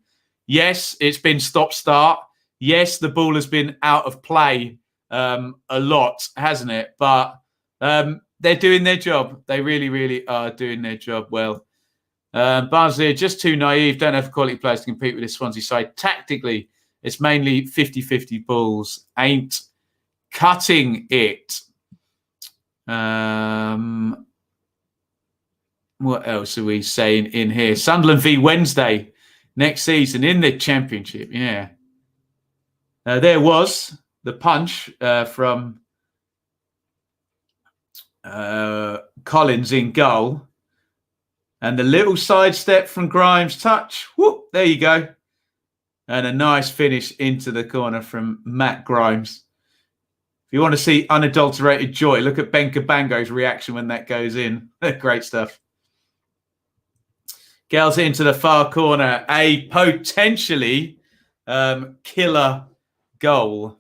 Yes, it's been stop-start. Yes, the ball has been out of play a lot, hasn't it? But they're doing their job. They really, really are doing their job well. Barnsley are just too naive, don't have quality players to compete with this Swansea side. Tactically, it's mainly 50-50 balls. Ain't cutting it. What else are we saying in here? Sunderland v Wednesday next season in the Championship. Yeah. There was the punch from Collins in goal. And the little sidestep from Grimes' touch. Whoop, there you go. And a nice finish into the corner from Matt Grimes. If you want to see unadulterated joy, look at Ben Cabango's reaction when that goes in. Great stuff. Gales it into the far corner. A potentially killer goal.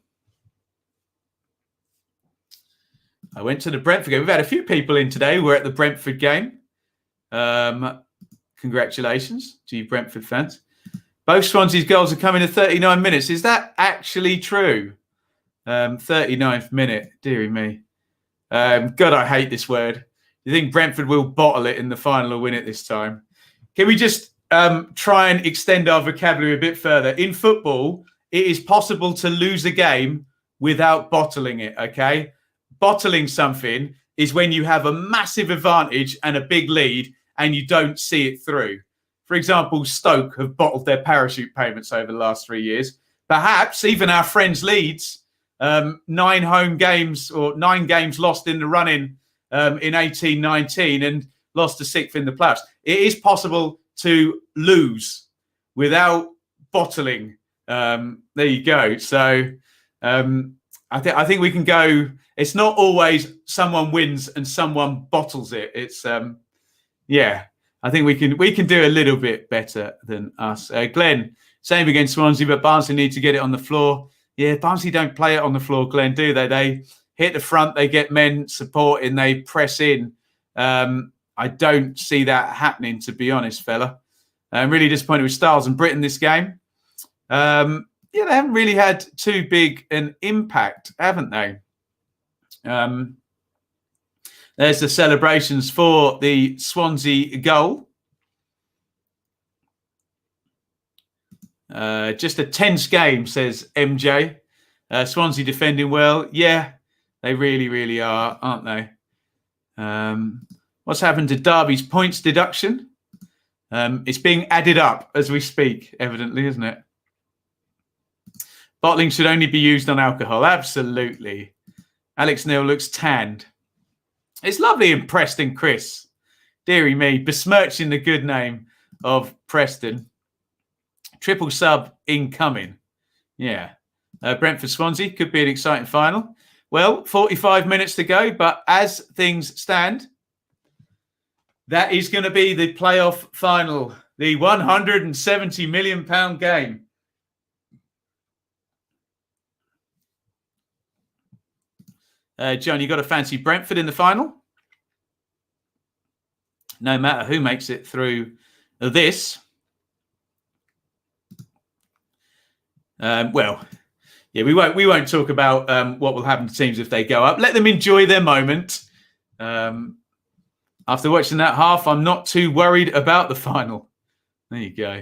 I went to the Brentford game. We've had a few people in today. We're at the Brentford game. Congratulations to you Brentford fans. Both Swansea's goals are coming at 39 minutes. Is that actually true? 39th minute. Deary me. God, I hate this word. You think Brentford will bottle it in the final or win it this time? Can we just try and extend our vocabulary a bit further? In football, it is possible to lose a game without bottling it, okay? Bottling something is when you have a massive advantage and a big lead and you don't see it through. For example, Stoke have bottled their parachute payments over the last 3 years. Perhaps even our friends Leeds, 9 home games or 9 games lost in the run-in in 18-19 and lost to 6th in the playoffs. It is possible to lose without bottling. There you go. So I think we can go. It's not always someone wins and someone bottles it. It's I think we can do a little bit better than us. Glenn, same against Swansea, but Barnsley need to get it on the floor. Yeah, Barnsley don't play it on the floor, Glenn, do they? They hit the front, they get men supporting, they press in. I don't see that happening, to be honest, fella. I'm really disappointed with Styles and Britain this game. They haven't really had too big an impact, haven't they? There's the celebrations for the Swansea goal. Just a tense game, says MJ. Swansea defending well. Yeah, they really, really are, aren't they? What's happened to Derby's points deduction? It's being added up as we speak, evidently, isn't it? Bottling should only be used on alcohol. Absolutely. Alex Neil looks tanned. It's lovely in Preston, Chris. Deary me, besmirching the good name of Preston. Triple sub incoming. Yeah. Brentford Swansea could be an exciting final. Well, 45 minutes to go, but as things stand, that is going to be the playoff final, the £170 million game. John, you got to fancy Brentford in the final? No matter who makes it through this. We won't talk about what will happen to teams if they go up. Let them enjoy their moment. After watching that half, I'm not too worried about the final. There you go.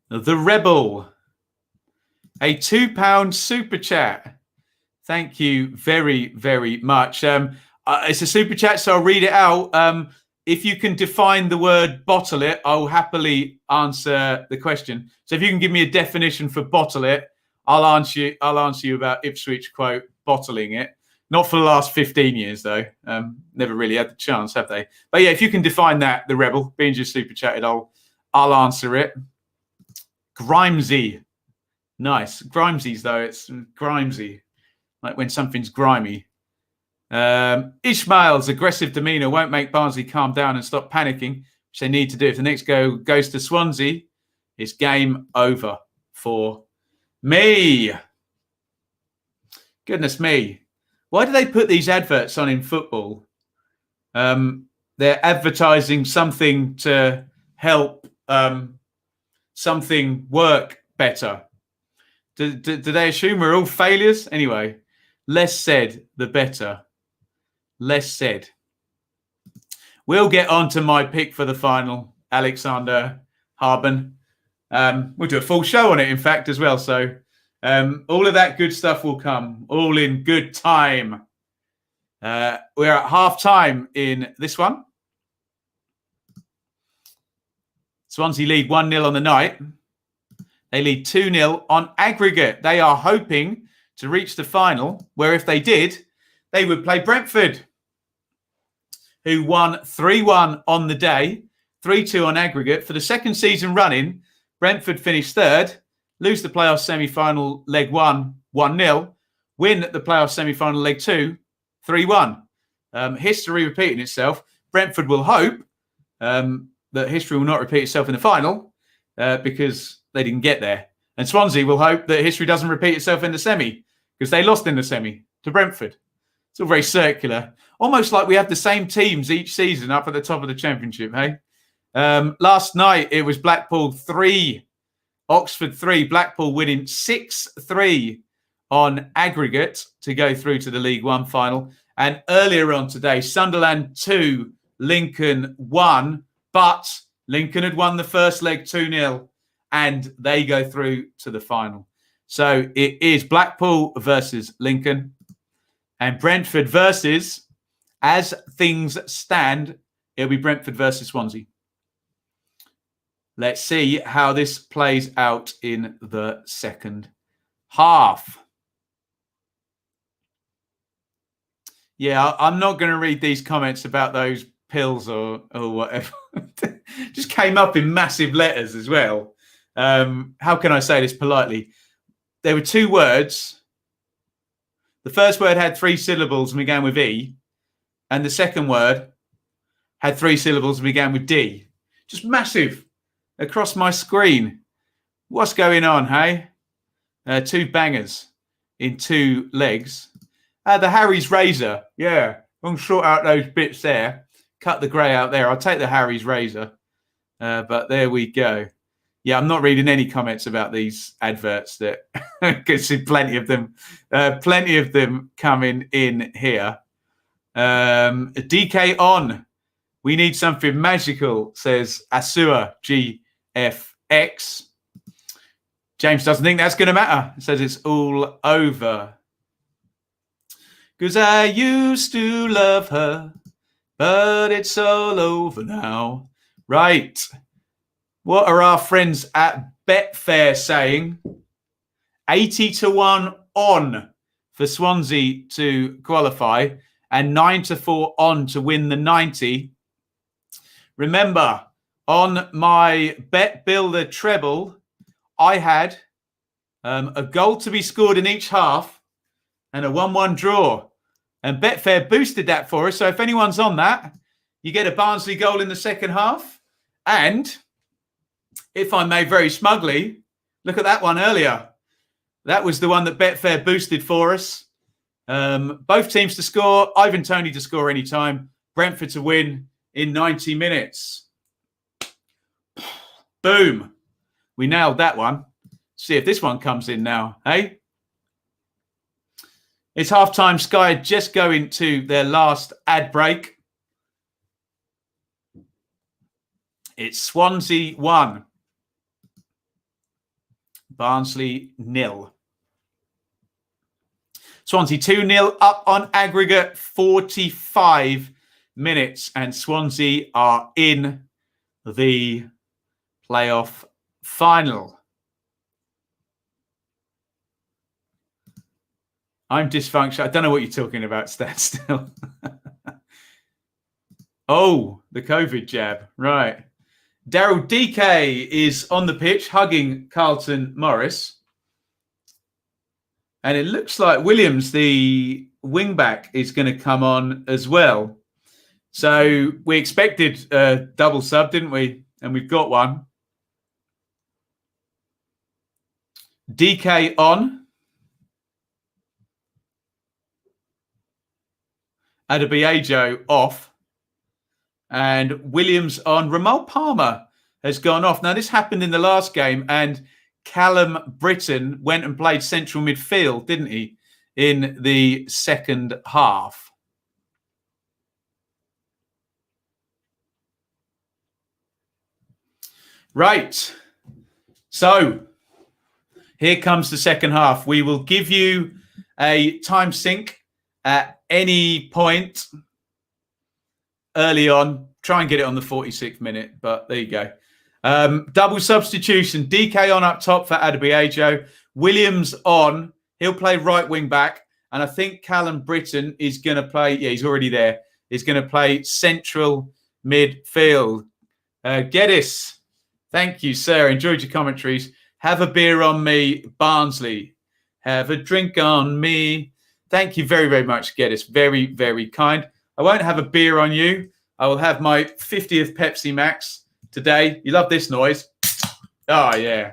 The Rebel. A £2 super chat. Thank you very, very much. It's a super chat, so I'll read it out. If you can define the word bottle it, I'll happily answer the question. So if you can give me a definition for bottle it, I'll answer you about Ipswich quote bottling it. Not for the last 15 years, though. Never really had the chance, have they? But yeah, if you can define that, the Rebel, being just super chatted, I'll answer it. Grimesy. Nice. Grimesy's, though. It's grimesy. Like when something's grimy. Ishmael's aggressive demeanour won't make Barnsley calm down and stop panicking, which they need to do. If the next goes to Swansea, it's game over for me. Goodness me. Why do they put these adverts on in football? They're advertising something to help something work better. Do they assume we're all failures? Anyway, less said, the better. Less said. We'll get on to my pick for the final, Alexander Harben. We'll do a full show on it, in fact, as well. So all of that good stuff will come, all in good time. We're at half-time in this one. Swansea lead 1-0 on the night. They lead 2-0 on aggregate. They are hoping to reach the final, where if they did, they would play Brentford, who won 3-1 on the day, 3-2 on aggregate. For the second season running, Brentford finished third, lose the playoff semi-final leg 1, 1-0, win the playoff semi-final leg 2, 3-1. History repeating itself. Brentford will hope that history will not repeat itself in the final because they didn't get there. And Swansea will hope that history doesn't repeat itself in the semi because they lost in the semi to Brentford. It's all very circular. Almost like we have the same teams each season up at the top of the championship, hey? Last night, it was Blackpool 3, Oxford 3, Blackpool winning 6-3 on aggregate to go through to the League One final. And earlier on today, Sunderland 2, Lincoln 1, but Lincoln had won the first leg 2-0 and they go through to the final. So it is Blackpool versus Lincoln and Brentford versus, as things stand, it'll be Brentford versus Swansea. Let's see how this plays out in the second half. Yeah, I'm not going to read these comments about those pills or whatever. Just came up in massive letters as well. How can I say this politely? There were two words. The first word had 3 syllables and began with E. And the second word had 3 syllables and began with D. Just massive across my screen. What's going on, hey? 2 bangers in 2 legs. The Harry's razor. Yeah, I'm sort out those bits there. Cut the grey out there. I'll take the Harry's razor. But there we go. Yeah, I'm not reading any comments about these adverts that I can see plenty of them. Plenty of them coming in here. DK on. We need something magical, says Asua GFX. James doesn't think that's going to matter. Says it's all over. Because I used to love her, but it's all over now. Right. What are our friends at Betfair saying? 80-1 on for Swansea to qualify and 9-4 on to win the 90. Remember, on my Bet Builder treble, I had a goal to be scored in each half and a 1-1 draw. And Betfair boosted that for us. So if anyone's on that, you get a Barnsley goal in the second half. And if I may very smugly, look at that one earlier. That was the one that Betfair boosted for us. Both teams to score. Ivan Toney to score any time. Brentford to win in 90 minutes. Boom. We nailed that one. See if this one comes in now, hey? It's halftime. Sky just going to their last ad break. It's Swansea 1. Barnsley 0. Swansea 2-0 up on aggregate 45 minutes. And Swansea are in the playoff final. I'm dysfunctional. I don't know what you're talking about, Stat still. Oh, the COVID jab. Right. Daryl DK is on the pitch hugging Carlton Morris. And it looks like Williams, the wing-back, is going to come on as well. So we expected a double sub, didn't we? And we've got one. DK on. Adebayo off. And Williams on. Ramal Palmer has gone off. Now, this happened in the last game, and Callum Britton went and played central midfield, didn't he, in the second half. Right. So here comes the second half. We will give you a time sync at any point early on. Try and get it on the 46th minute, but there you go. Double substitution. DK on up top for Adebayo. Williams on. He'll play right wing back. And I think Callum Britton is going to play. Yeah, he's already there. He's going to play central midfield. Geddes, thank you, sir. Enjoyed your commentaries. Have a beer on me, Barnsley. Have a drink on me. Thank you very, very much, Geddes. Very, very kind. I won't have a beer on you. I will have my 50th Pepsi Max today. You love this noise? Oh, yeah.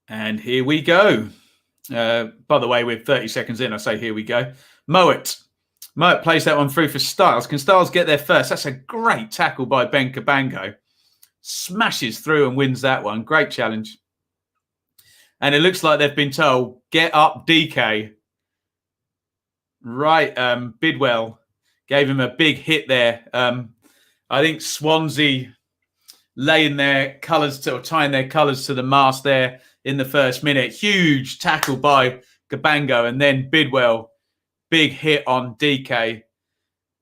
And here we go. By the way, we're 30 seconds in. I say here we go. Mowat plays that one through for Styles. Can Styles get there first? That's a great tackle by Ben Cabango. Smashes through and wins that one. Great challenge. And it looks like they've been told, get up, DK. Right. Bidwell gave him a big hit there. I think Swansea laying their colours or tying their colours to the mast there in the first minute. Huge tackle by Cabango, and then Bidwell, big hit on DK.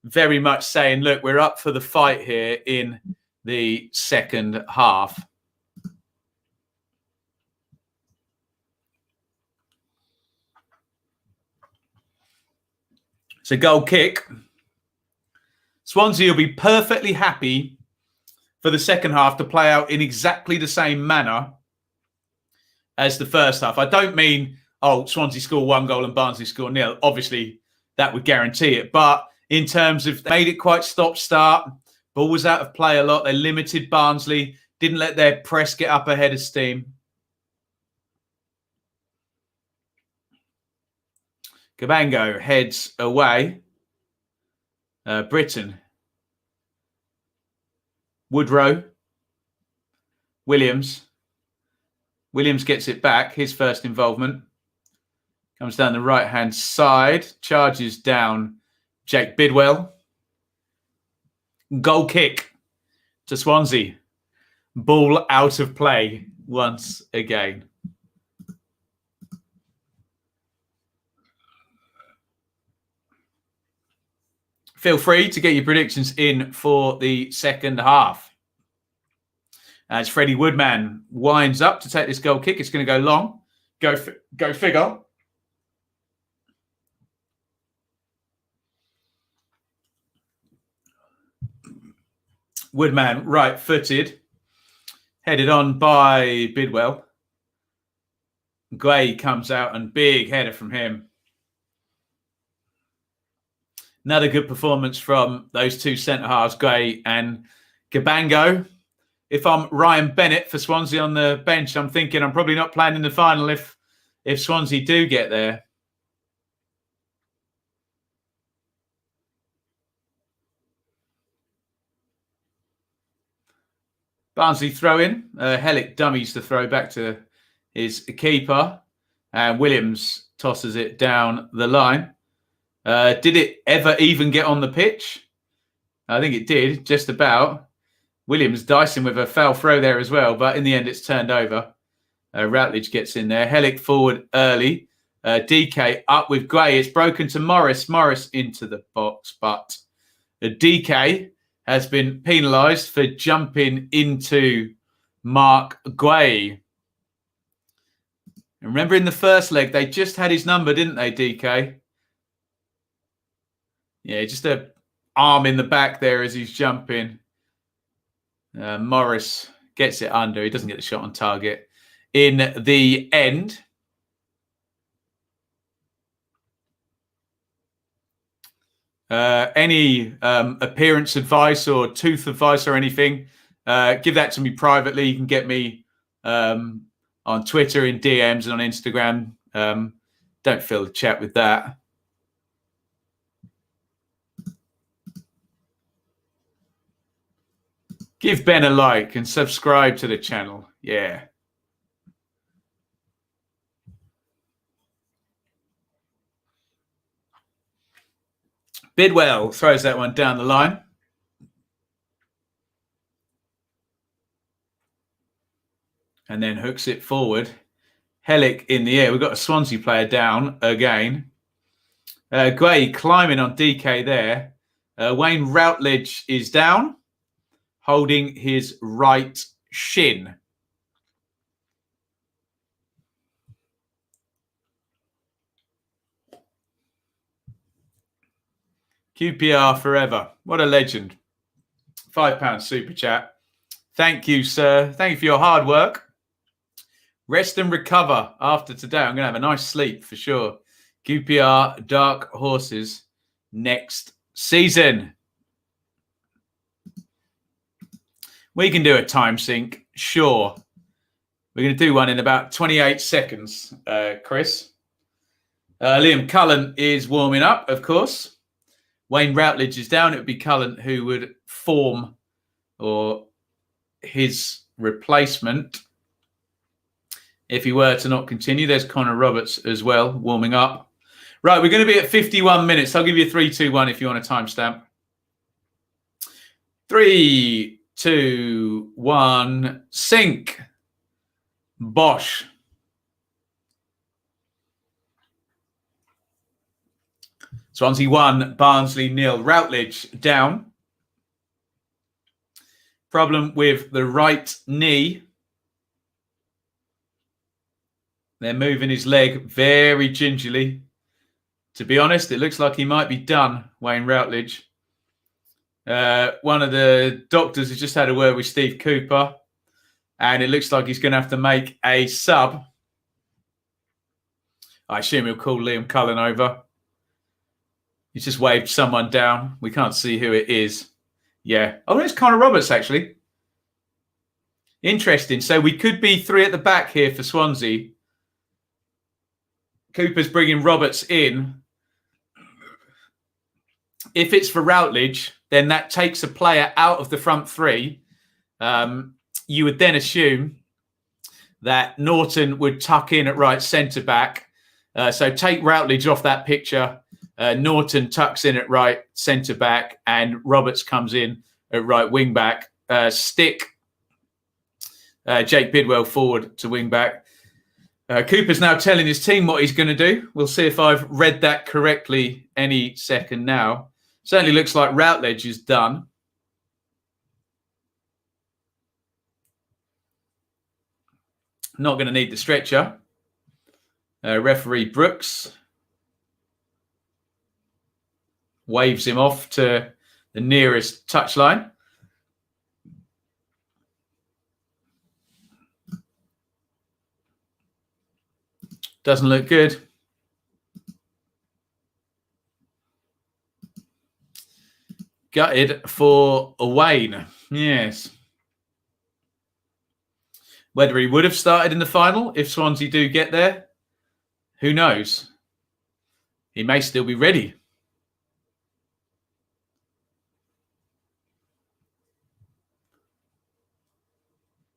Very much saying, look, we're up for the fight here in the second half. It's a goal kick. Swansea will be perfectly happy for the second half to play out in exactly the same manner as the first half. I don't mean, Swansea score 1 goal and Barnsley score 0. Obviously, that would guarantee it. But in terms of, they made it quite stop-start. Ball was out of play a lot. They limited Barnsley. Didn't let their press get up ahead of steam. Cabango heads away. Britton. Woodrow. Williams. Williams gets it back. His first involvement. Comes down the right-hand side. Charges down Jake Bidwell. Goal kick to Swansea. Ball out of play once again. Feel free to get your predictions in for the second half. As Freddie Woodman winds up to take this goal kick, it's going to go long. Go figure. Woodman right-footed. Headed on by Bidwell. Gray comes out and big header from him. Another good performance from those two centre-halves, Gray and Cabango. If I'm Ryan Bennett for Swansea on the bench, I'm thinking I'm probably not playing in the final if Swansea do get there. Barnsley throw in. Hellick dummies the throw back to his keeper. And Williams tosses it down the line. Did it ever even get on the pitch? I think it did, just about. Williams dicing with a foul throw there as well, but in the end it's turned over. Routledge gets in there. Hellick forward early. DK up with Gray. It's broken to Morris. Morris into the box, but DK has been penalised for jumping into Mark Gray. Remember in the first leg, they just had his number, didn't they, DK? Yeah, just a arm in the back there as he's jumping. Morris gets it under. He doesn't get the shot on target. In the end, any appearance advice or tooth advice or anything, give that to me privately. You can get me on Twitter, in DMs, and on Instagram. Don't fill the chat with that. Give Ben a like and subscribe to the channel. Yeah. Bidwell throws that one down the line. And then hooks it forward. Hellick in the air. We've got a Swansea player down again. Gray climbing on DK there. Wayne Routledge is down, holding his right shin. QPR forever. What a legend. £5 super chat. Thank you, sir. Thank you for your hard work. Rest and recover after today. I'm going to have a nice sleep for sure. QPR Dark Horses next season. We can do a time sync, sure. We're going to do one in about 28 seconds, Chris. Liam Cullen is warming up, of course. Wayne Routledge is down. It would be Cullen who would form, or his replacement, if he were to not continue. There's Connor Roberts as well, warming up. Right, we're going to be at 51 minutes. I'll give you a 3, 2, 1 if you want a timestamp. 3, 2, 1, sync. Bosh. Swansea 1, Barnsley 0. Routledge down. Problem with the right knee. They're moving his leg very gingerly. To be honest, it looks like he might be done, Wayne Routledge. One of the doctors has just had a word with Steve Cooper, and it looks like he's going to have to make a sub. I assume he'll call Liam Cullen over. He's just waved someone down. We can't see who it is. Yeah. Oh, it's Connor Roberts, actually. Interesting. So we could be 3 at the back here for Swansea. Cooper's bringing Roberts in. If it's for Routledge, then that takes a player out of the front 3. You would then assume that Norton would tuck in at right centre-back. So take Routledge off that picture. Norton tucks in at right centre-back, and Roberts comes in at right wing-back. Stick Jake Bidwell forward to wing-back. Cooper's now telling his team what he's going to do. We'll see if I've read that correctly any second now. Certainly looks like Routledge is done. Not going to need the stretcher. Referee Brooks waves him off to the nearest touchline. Doesn't look good. Gutted for Wayne. Yes. Whether he would have started in the final if Swansea do get there, who knows? He may still be ready.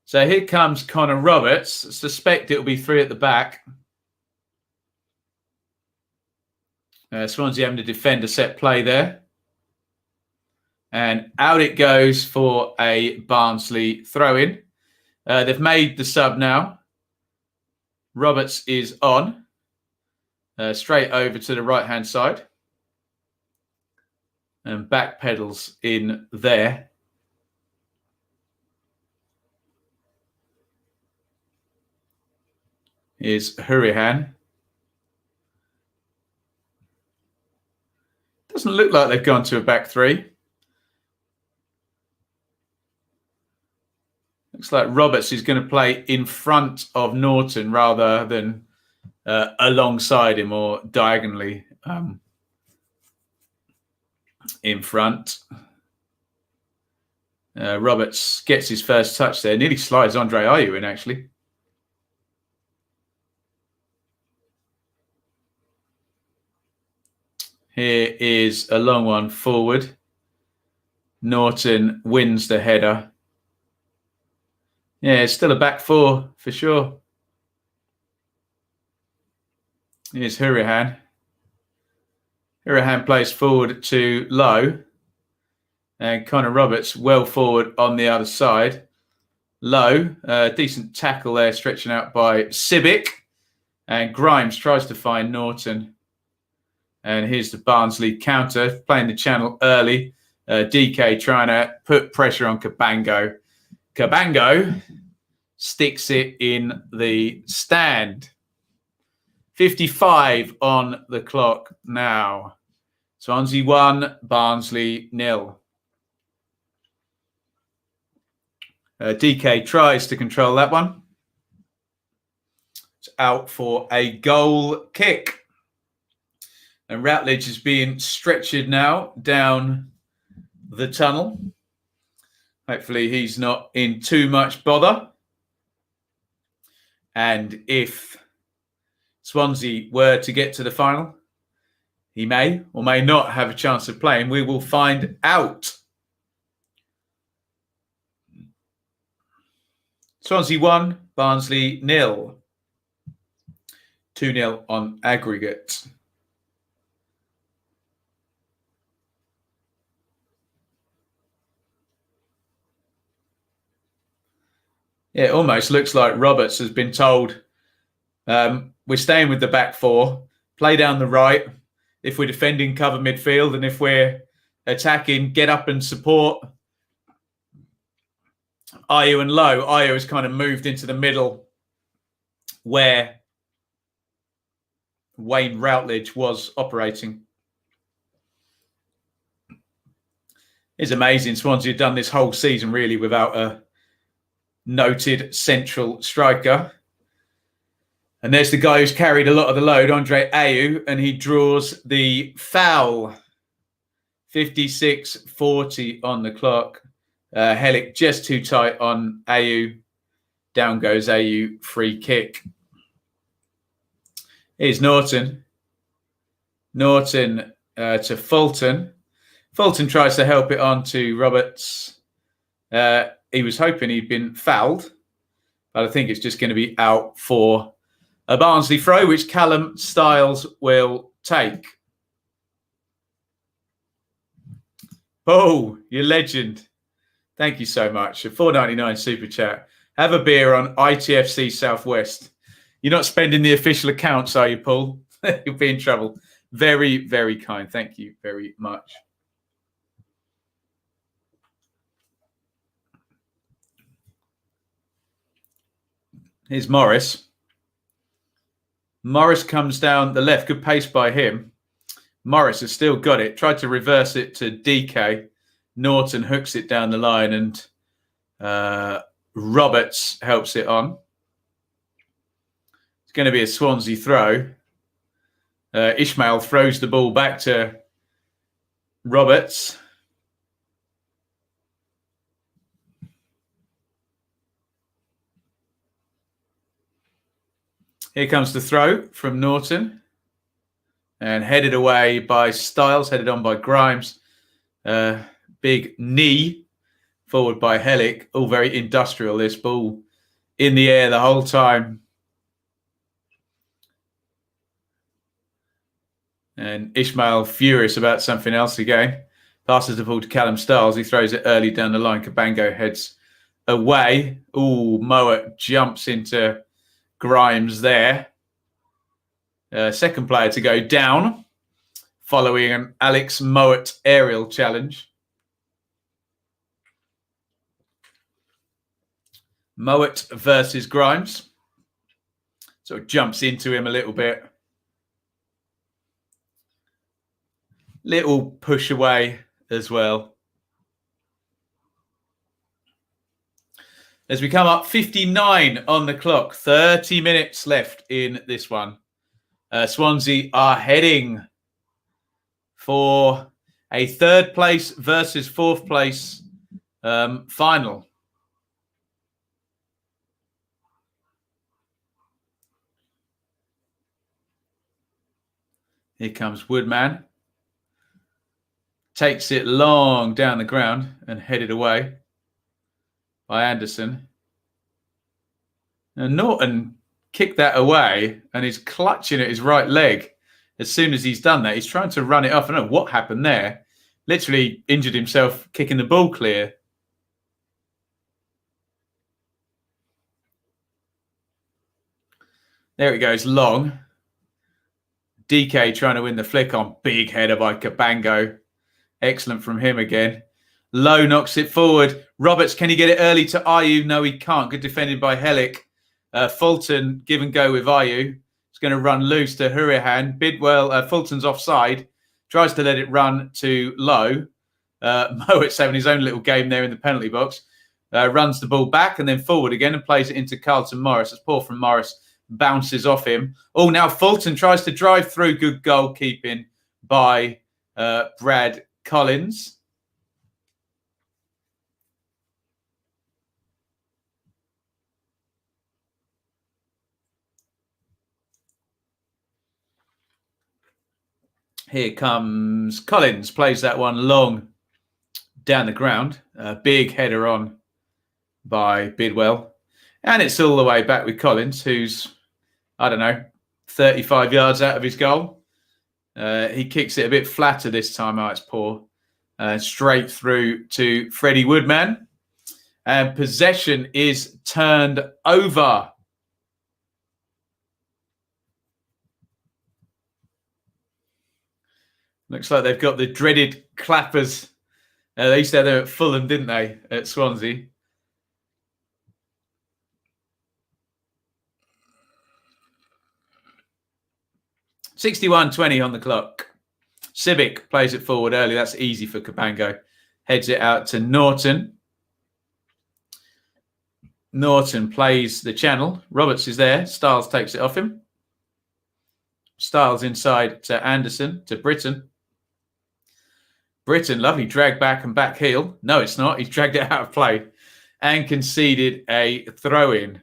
So here comes Connor Roberts. I suspect it'll be 3 at the back. Swansea having to defend a set play there. And out it goes for a Barnsley throw-in. They've made the sub now. Roberts is on. Straight over to the right-hand side. And back pedals in there. is Hurrihan. Doesn't look like they've gone to a back three. Looks like Roberts is going to play in front of Norton rather than alongside him or diagonally in front. Roberts gets his first touch there. Nearly slides Andre Ayew in, actually. Here is a long one forward. Norton wins the header. Yeah, it's still a back four for sure. Here's Hurrihan. Hurrihan plays forward to Lowe. And Connor Roberts well forward on the other side. Lowe, decent tackle there, stretching out by Sibic. And Grimes tries to find Norton. And here's the Barnsley counter, playing the channel early. DK trying to put pressure on Cabango. Cabango sticks it in the stand. 55 on the clock now. Swansea 1, Barnsley 0. DK tries to control that one. It's out for a goal kick. And Routledge is being stretchered now down the tunnel. Hopefully he's not in too much bother. And if Swansea were to get to the final, he may or may not have a chance of playing. We will find out. Swansea 1, Barnsley 0. 2-0 on aggregate. Yeah, it almost looks like Roberts has been told, we're staying with the back four, play down the right. If we're defending, cover midfield. And if we're attacking, get up and support Ayew and Lowe. Ayew has kind of moved into the middle where Wayne Routledge was operating. It's amazing. Swansea have done this whole season really without a noted central striker. And there's the guy who's carried a lot of the load, Andre Ayew, and he draws the foul. 56-40 on the clock. Hellick just too tight on Ayew. Down goes Ayew, free kick. Here's Norton. Norton to Fulton. Fulton tries to help it on to Roberts. He was hoping he'd been fouled, but I think it's just going to be out for a Barnsley throw, which Callum Stiles will take. Oh, you legend. Thank you so much. A $4.99 super chat. Have a beer on ITFC Southwest. You're not spending the official accounts, are you, Paul? You'll be in trouble. Very, very kind. Thank you very much. Here's Morris. Morris comes down the left. Good pace by him. Morris has still got it. Tried to reverse it to DK. Norton hooks it down the line and Roberts helps it on. It's going to be a Swansea throw. Ishmael throws the ball back to Roberts. Here comes the throw from Norton. And headed away by Stiles, headed on by Grimes. Big knee forward by Hellick. All very industrial, this ball in the air the whole time. And Ishmael furious about something else again. Passes the ball to Callum Stiles. He throws it early down the line. Cabango heads away. Ooh, Mowat jumps into Grimes there. Second player to go down following an Alex Mowat aerial challenge. Mowat versus Grimes. Sort of jumps into him a little bit. Little push away as well. As we come up, 59 on the clock, 30 minutes left in this one. Swansea are heading for a third place versus fourth place final. Here comes Woodman. Takes it long down the ground and headed away by Anderson. And Norton kicked that away and is clutching at his right leg. As soon as he's done that, he's trying to run it off. I don't know what happened there. Literally injured himself kicking the ball clear. There it goes, long. DK trying to win the flick on. Big header by Cabango. Excellent from him again. Low knocks it forward. Roberts, can he get it early to Ayew? No, he can't. Good defended by Hellick. Fulton, give and go with Ayew. It's going to run loose to Hurahan. Bidwell, Fulton's offside. Tries to let it run to Low. Mowat's having his own little game there in the penalty box. Runs the ball back and then forward again and plays it into Carlton Morris. It's poor from Morris. Bounces off him. Oh, now Fulton tries to drive through. Good goalkeeping by Brad Collins. Here comes Collins. Plays that one long down the ground. Big header on by Bidwell. And it's all the way back with Collins, who's, I don't know, 35 yards out of his goal. He kicks it a bit flatter this time. Oh, it's poor. Straight through to Freddie Woodman. And possession is turned over. Looks like they've got the dreaded clappers. They used to have them at Fulham, didn't they, at Swansea? (61:20) on the clock. Civic plays it forward early. That's easy for Cabango. Heads it out to Norton. Norton plays the channel. Roberts is there. Stiles takes it off him. Stiles inside to Anderson, to Britton. Britton, lovely drag back and back heel. No, it's not. He's dragged it out of play and conceded a throw-in.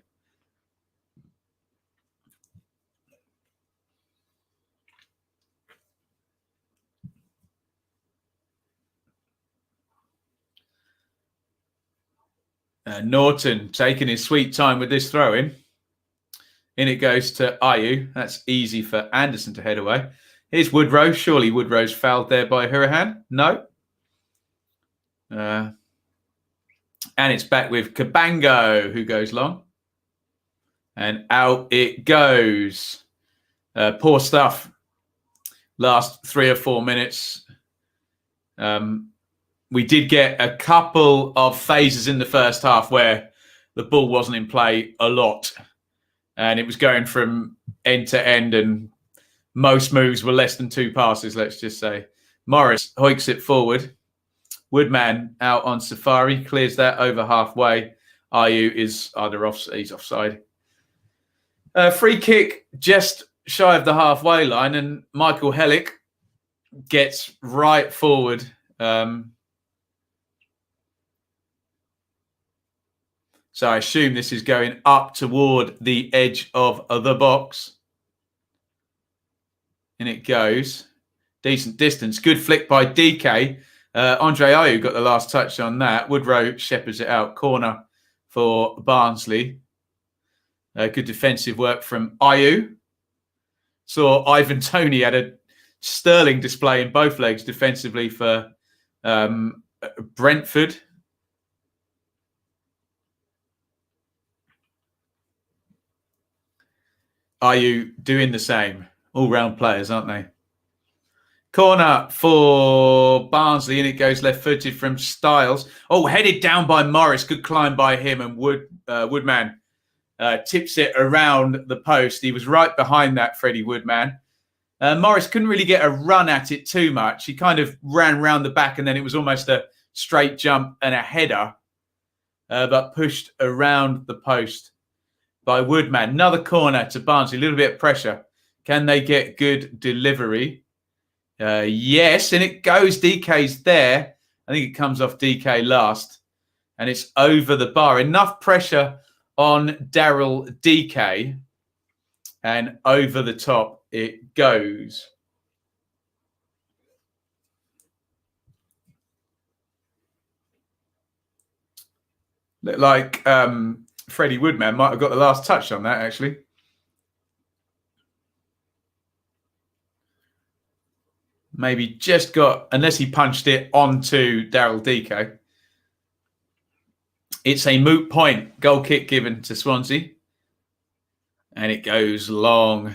Norton taking his sweet time with this throw-in. In it goes to Ayew. That's easy for Anderson to head away. Here's Woodrow. Surely Woodrow's fouled there by Hurahan. No. And it's back with Cabango, who goes long. And out it goes. Poor stuff. Last 3 or 4 minutes. We did get a couple of phases in the first half where the ball wasn't in play a lot. And it was going from end to end, and most moves were less than 2 passes, let's just say. Morris hoiks it forward. Woodman out on Safari, clears that over halfway. Ayew is he's offside. Free kick just shy of the halfway line, and Michael Hellick gets right forward. So I assume this is going up toward the edge of the box. And it goes. Decent distance. Good flick by DK. Andre Ayew got the last touch on that. Woodrow shepherds it out. Corner for Barnsley. Good defensive work from Ayew. Saw Ivan Toney had a sterling display in both legs defensively for Brentford. Ayew doing the same. All-round players, aren't they? Corner for Barnsley, and it goes left-footed from Stiles. Oh, headed down by Morris. Good climb by him, and Woodman tips it around the post. He was right behind that Freddie Woodman. Morris couldn't really get a run at it too much. He kind of ran round the back and then it was almost a straight jump and a header, but pushed around the post by Woodman. Another corner to Barnsley, a little bit of pressure. Can they get good delivery? Yes, and it goes. DK's there. I think it comes off DK last, and it's over the bar. Enough pressure on Daryl DK, and over the top it goes. Look like Freddie Woodman might have got the last touch on that, actually. Maybe just got, unless he punched it onto Daryl DK. It's a moot point. Goal kick given to Swansea. And it goes long.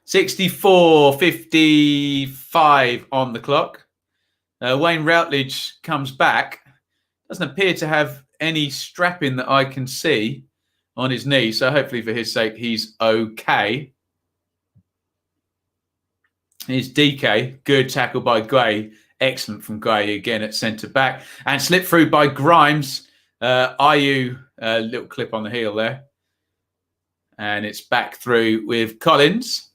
64:55 on the clock. Wayne Routledge comes back. Doesn't appear to have any strapping that I can see on his knee. So hopefully for his sake, he's okay. Here's DK. Good tackle by Gray. Excellent from Gray again at centre back. And slipped through by Grimes. Mayhew, little clip on the heel there. And it's back through with Collins.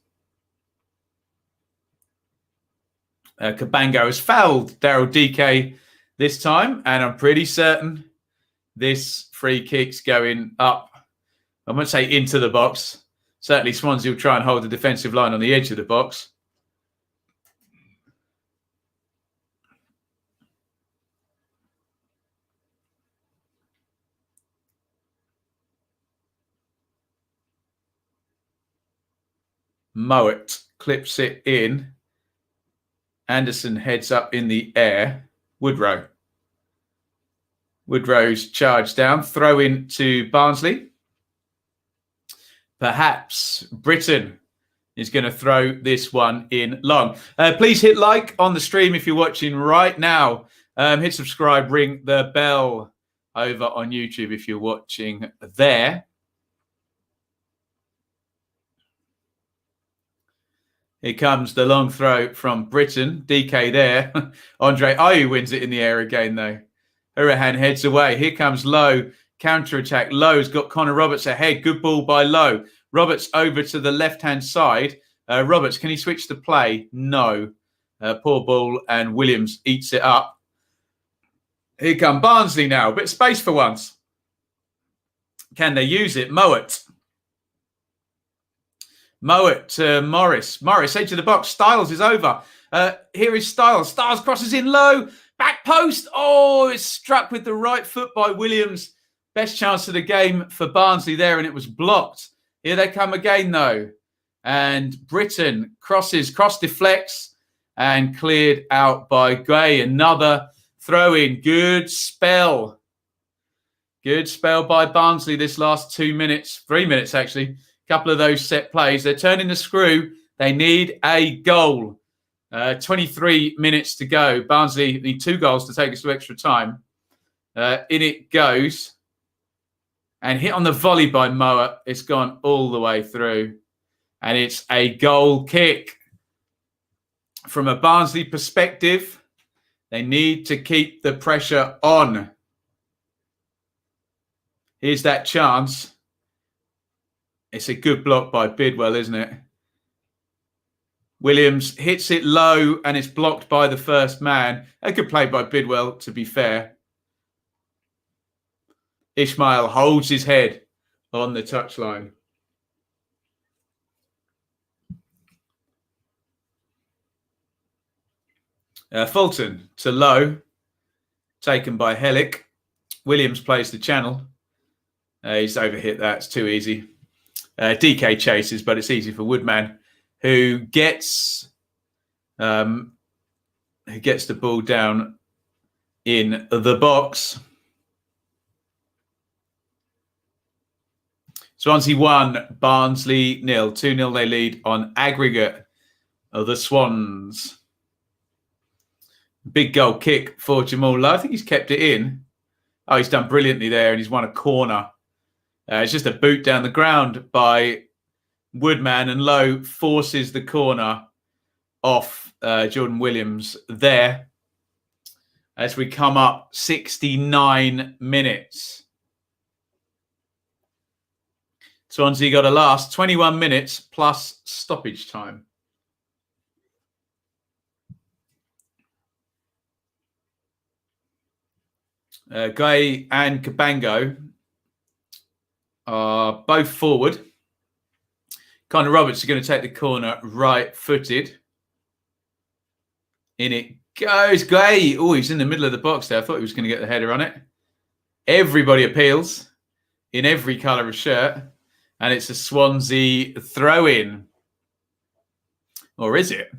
Cabango has fouled Daryl DK this time. And I'm pretty certain this free kick's going up. I won't say into the box. Certainly Swansea will try and hold the defensive line on the edge of the box. Mowat clips it in. Anderson heads up in the air. Woodrow. Woodrow's charged down. Throw in to Barnsley. Perhaps Britain is going to throw this one in long. Please hit like on the stream if you're watching right now. Hit subscribe, ring the bell over on YouTube if you're watching there. Here comes the long throw from Britain. DK there. Andre Ayew wins it in the air again, though. Hurahan heads away. Here comes Lowe. Counter-attack. Lowe's got Connor Roberts ahead. Good ball by Lowe. Roberts over to the left-hand side. Roberts, can he switch the play? No. Poor ball, and Williams eats it up. Here come Barnsley now. A bit of space for once. Can they use it? Mowat. Mowat to Morris. Morris, edge of the box. Styles is over. Here is Styles. Styles crosses in low. Back post. Oh, it's struck with the right foot by Williams. Best chance of the game for Barnsley there, and it was blocked. Here they come again, though. And Britain crosses, cross deflects, and cleared out by Gray. Another throw-in. Good spell. Good spell by Barnsley this last 2 minutes. 3 minutes, actually. Couple of those set plays. They're turning the screw. They need a goal. 23 minutes to go. Barnsley need 2 goals to take us to extra time. In it goes. And hit on the volley by Moa. It's gone all the way through. And it's a goal kick. From a Barnsley perspective, they need to keep the pressure on. Here's that chance. It's a good block by Bidwell, isn't it? Williams hits it low and it's blocked by the first man. A good play by Bidwell, to be fair. Ishmael holds his head on the touchline. Fulton to Low, taken by Hellick. Williams plays the channel. He's overhit that. It's too easy. DK chases, but it's easy for Woodman, who gets the ball down in the box. Swansea 1, Barnsley 0. 2-0 they lead on aggregate of the Swans. Big goal kick for Jamal Lowe. I think he's kept it in. Oh, he's done brilliantly there, and he's won a corner. It's just a boot down the ground by Woodman, and Lowe forces the corner off Jordan Williams there as we come up 69 minutes. Swansea got a last 21 minutes plus stoppage time. Guy and Cabango are both forward. Connor Roberts is going to take the corner right-footed. In it goes. Guy. Oh, he's in the middle of the box there. I thought he was going to get the header on it. Everybody appeals in every colour of shirt. And it's a Swansea throw-in. Or is it?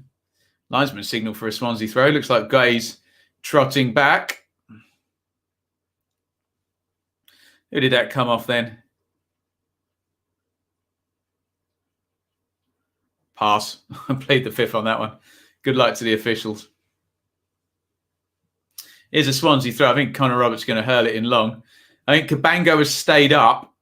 Linesman signal for a Swansea throw. Looks like Guy's trotting back. Who did that come off then? Pass. I played the fifth on that one. Good luck to the officials. Here's a Swansea throw. I think Connor Roberts is going to hurl it in long. I think Cabango has stayed up.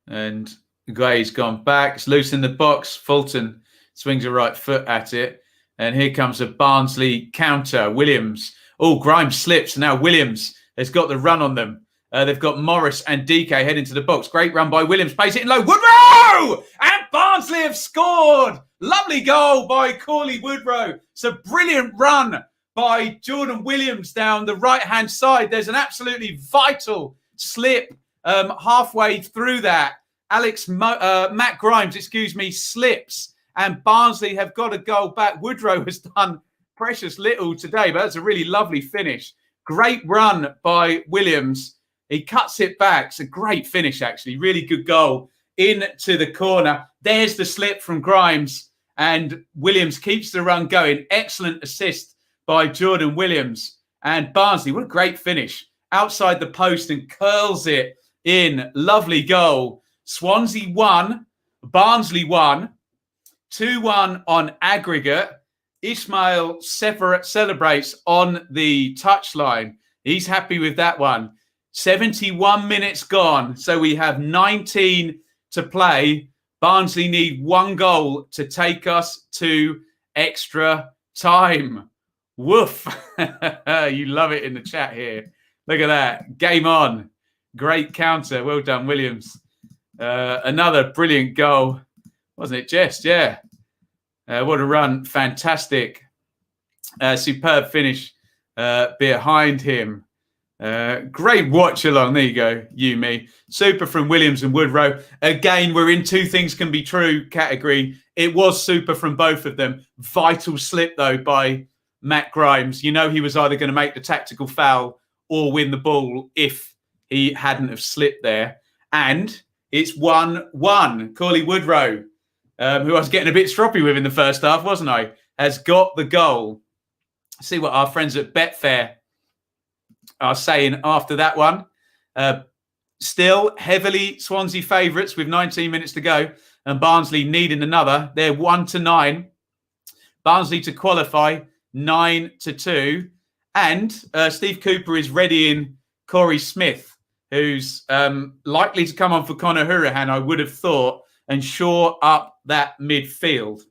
And Guy's gone back. It's loose in the box. Fulton swings a right foot at it. And here comes a Barnsley counter. Williams. Oh, Grimes slips. Now Williams has got the run on them. They've got Morris and DK heading to the box. Great run by Williams. Plays it in low. Woodrow! And Barnsley have scored. Lovely goal by Coyle Woodrow. It's a brilliant run by Jordan Williams down the right-hand side. There's an absolutely vital slip halfway through that. Matt Grimes, slips. And Barnsley have got a goal back. Woodrow has done precious little today, but that's a really lovely finish. Great run by Williams. He cuts it back. It's a great finish, actually. Really good goal into the corner. There's the slip from Grimes. And Williams keeps the run going. Excellent assist by Jordan Williams. And Barnsley, what a great finish. Outside the post and curls it in. Lovely goal. Swansea 1, Barnsley 1. 2-1 on aggregate. Ismail celebrates on the touchline. He's happy with that one. 71 minutes gone. So we have 19 to play. Barnsley need one goal to take us to extra time. Woof. You love it in the chat here. Look at that. Game on. Great counter. Well done, Williams. Another brilliant goal. Wasn't it, Jess? Yeah. What a run. Fantastic. Superb finish behind him. Great watch along. There you go, Yumi. Super from Williams and Woodrow. Again, we're in two things can be true category. It was super from both of them. Vital slip, though, by Matt Grimes. You know he was either going to make the tactical foul or win the ball if he hadn't have slipped there. And it's 1-1. Coyle Woodrow, who I was getting a bit stroppy with in the first half, wasn't I, has got the goal. See what our friends at Betfair are saying after that one. Still heavily Swansea favourites with 19 minutes to go, and Barnsley needing another. They're 1-9. Barnsley to qualify 9-2. And Steve Cooper is readying Corey Smith, who's likely to come on for Conor Hourihane, I would have thought, and shore up that midfield.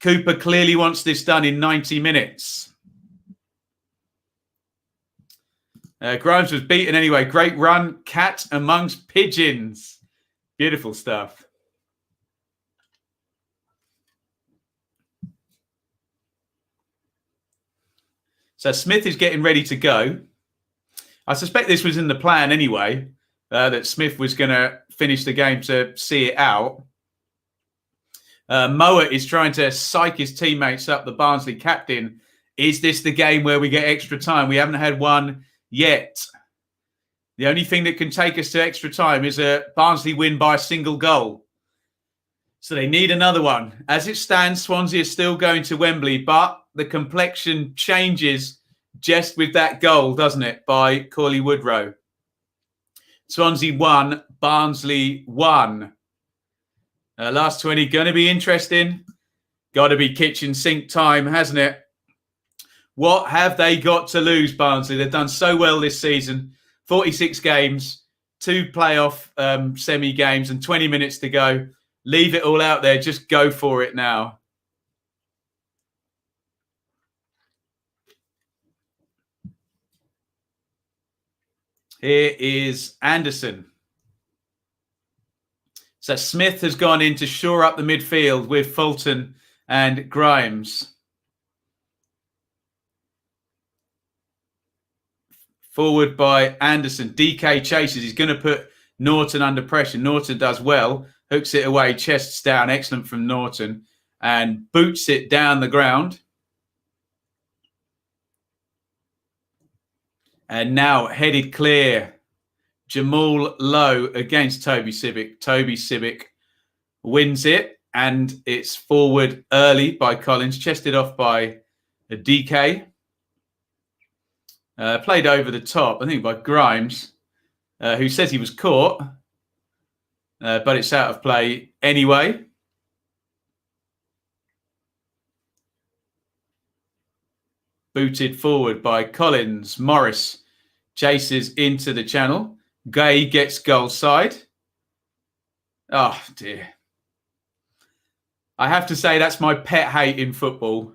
Cooper clearly wants this done in 90 minutes. Grimes was beaten anyway. Great run. Cat amongst pigeons. Beautiful stuff. So Smith is getting ready to go. I suspect this was in the plan anyway, that Smith was going to finish the game to see it out. Moa is trying to psych his teammates up, the Barnsley captain. Is this the game where we get extra time? We haven't had one yet. The only thing that can take us to extra time is a Barnsley win by a single goal. So they need another one. As it stands, Swansea is still going to Wembley, but the complexion changes just with that goal, doesn't it, by Coyle Woodrow. Swansea 1, Barnsley 1. Last 20, going to be interesting. Got to be kitchen sink time, hasn't it? What have they got to lose, Barnsley? They've done so well this season. 46 games, 2 playoff semi games and 20 minutes to go. Leave it all out there. Just go for it now. Here is Anderson. So Smith has gone in to shore up the midfield with Fulton and Grimes. Forward by Anderson. DK chases. He's going to put Norton under pressure. Norton does well. Hooks it away. Chests down. Excellent from Norton. And boots it down the ground. And now headed clear. Jamal Lowe against Toby Sibbick. Toby Sibbick wins it. And it's forward early by Collins. Chested off by DK. Played over the top, I think, by Grimes, who says he was caught. But it's out of play anyway. Booted forward by Collins. Morris chases into the channel. Gay gets goal side. Oh, dear. I have to say that's my pet hate in football.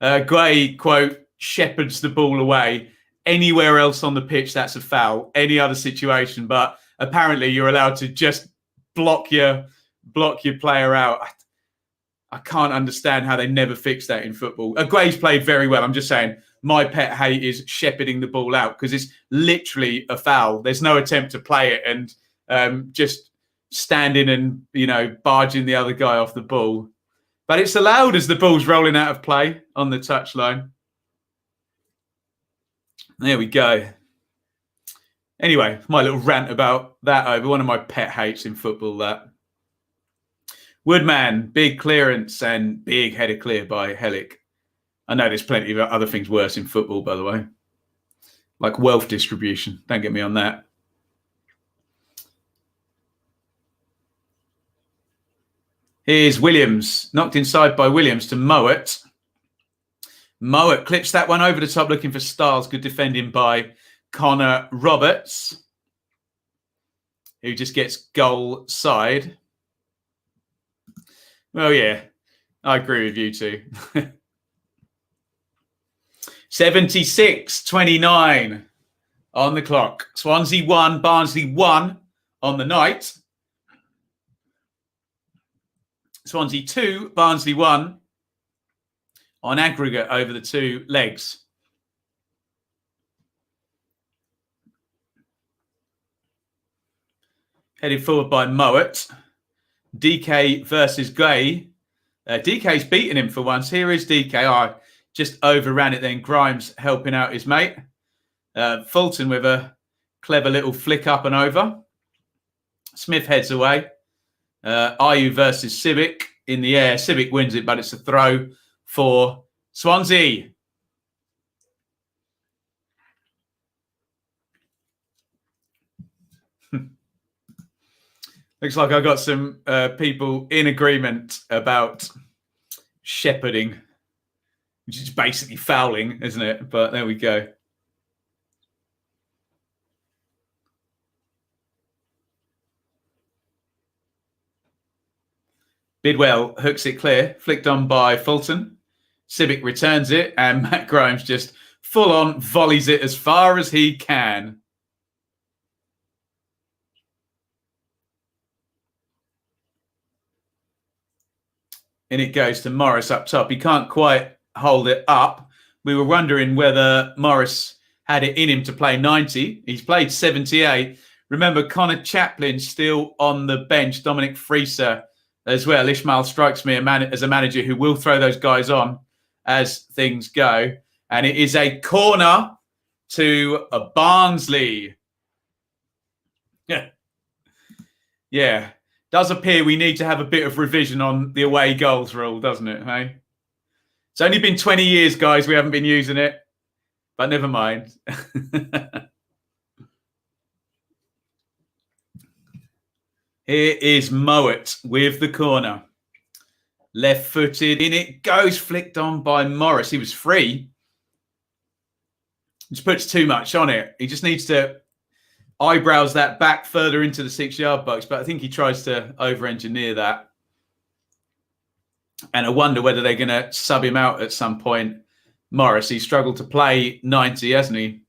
Gay, quote, shepherds the ball away. Anywhere else on the pitch, that's a foul. Any other situation. But apparently you're allowed to just block your player out. I can't understand how they never fix that in football. Guay's played very well. I'm just saying my pet hate is shepherding the ball out because it's literally a foul. There's no attempt to play it and just standing and, barging the other guy off the ball. But it's allowed as the ball's rolling out of play on the touchline. There we go. Anyway, my little rant about that over. One of my pet hates in football, that. Woodman, big clearance and big header clear by Hellick. I know there's plenty of other things worse in football, by the way. Like wealth distribution. Don't get me on that. Here's Williams. Knocked inside by Williams to Mowat. Mowat clips that one over the top looking for Stiles. Good defending by Connor Roberts, who just gets goal side. Well, yeah, I agree with you too. 76-29 on the clock. Swansea 1, Barnsley 1 on the night. Swansea 2, Barnsley 1 on aggregate over the 2 legs. Headed forward by Mowat. DK versus Gay. DK's beaten him for once. Here is DK. I just overran it then. Grimes helping out his mate. Fulton with a clever little flick up and over. Smith heads away. Mayhew versus Sibbick in the air. Sibbick wins it, but it's a throw for Swansea. Looks like I got some people in agreement about shepherding, which is basically fouling, isn't it? But there we go. Bidwell hooks it clear, flicked on by Fulton. Sibbick returns it, and Matt Grimes just full-on volleys it as far as he can. And it goes to Morris up top. He can't quite hold it up. We were wondering whether Morris had it in him to play 90. He's played 78. Remember, Connor Chaplin still on the bench. Dominic Frieser as well. Ishmael strikes me as a manager who will throw those guys on as things go. And it is a corner to a Barnsley. Yeah. Yeah. Does appear we need to have a bit of revision on the away goals rule, doesn't it? Hey, it's only been 20 years, guys. We haven't been using it, but never mind. Here is Mowat with the corner. Left-footed, in it goes, flicked on by Morris. He was free. Just puts too much on it. He just needs to eyebrows that back further into the 6-yard box, but I think he tries to over-engineer that. And I wonder whether they're going to sub him out at some point. Morris, he struggled to play 90, hasn't he?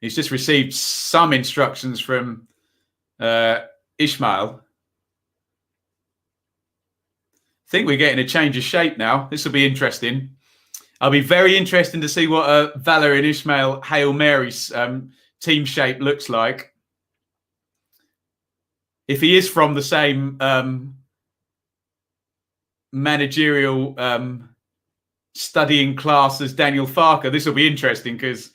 He's just received some instructions from Ishmael. I think we're getting a change of shape now. This will be interesting. I'll be very interested to see what Valor and Ishmael Hail Mary's team shape looks like. If he is from the same managerial studying class as Daniel Farker, this will be interesting because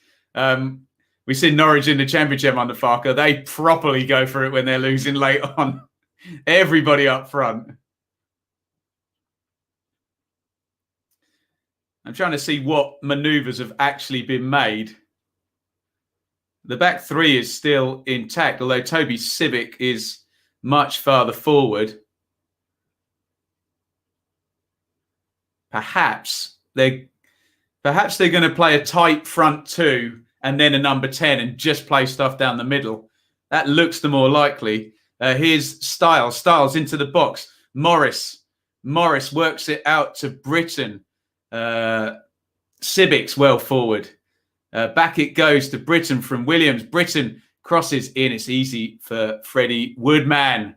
we've seen Norwich in the Championship under Farker. They properly go for it when they're losing late on. Everybody up front. I'm trying to see what manoeuvres have actually been made. The back three is still intact, although Toby Civic is much farther forward. Perhaps they're going to play a tight front two and then a number 10 and just play stuff down the middle. That looks the more likely. Here's Styles. Styles into the box. Morris works it out to Britton. Civic's well forward. Back it goes to Britton from Williams. Britton crosses in. It's easy for Freddie Woodman.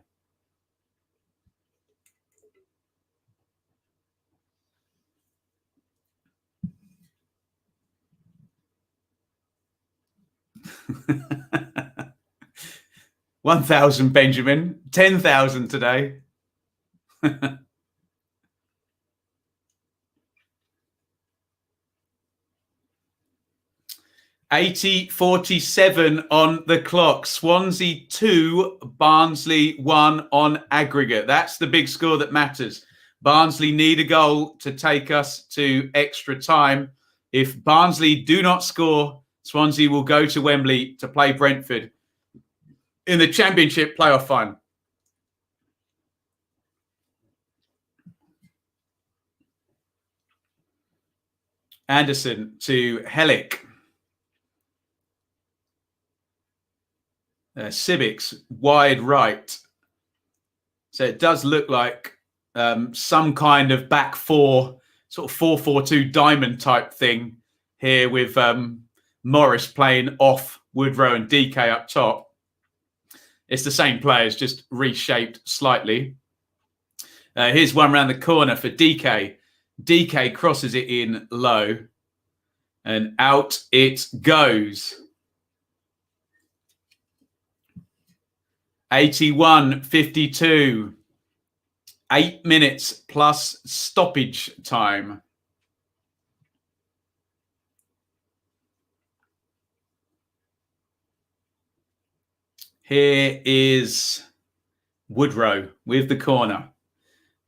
$1,000 Benjamin, 10,000 today. 80:47 on the clock. Swansea 2, Barnsley 1 on aggregate. That's the big score that matters. Barnsley need a goal to take us to extra time. If Barnsley do not score, Swansea will go to Wembley to play Brentford in the Championship playoff final. Anderson to Hellick. Civics wide right. So it does look like some kind of back four, sort of 4-4-2 diamond type thing here with Morris playing off Woodrow and DK up top. It's the same players, just reshaped slightly. Here's one round the corner for DK. DK crosses it in low and out it goes. 81:52. 8 minutes plus stoppage time. Here is Woodrow with the corner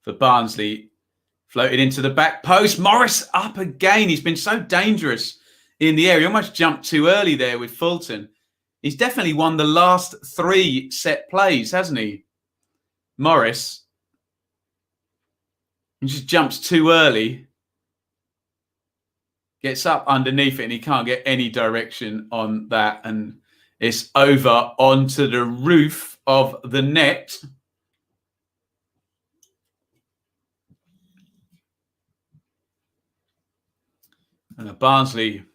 for Barnsley. Floated into the back post. Morris up again. He's been so dangerous in the air. He almost jumped too early there with Fulton. He's definitely won the last 3 set plays, hasn't he? Morris. He just jumps too early. Gets up underneath it and he can't get any direction on that. And it's over onto the roof of the net. And Barnsley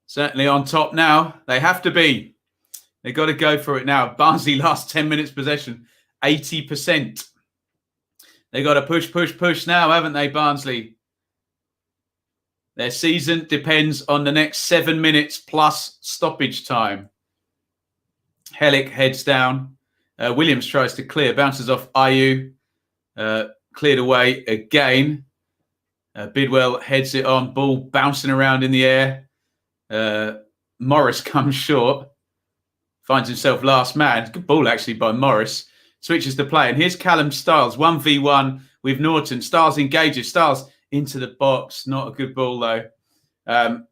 certainly on top now. They have to be. They've got to go for it now. Barnsley last 10 minutes possession, 80%. They've got to push now, haven't they, Barnsley? Their season depends on the next 7 minutes plus stoppage time. Hellick heads down. Williams tries to clear. Bounces off Mayhew. Cleared away again. Bidwell heads it on. Ball bouncing around in the air. Morris comes short. Finds himself last man. Good ball actually by Morris. Switches to play. And here's Callum Styles. 1v1 with Norton. Styles engages. Styles into the box. Not a good ball though.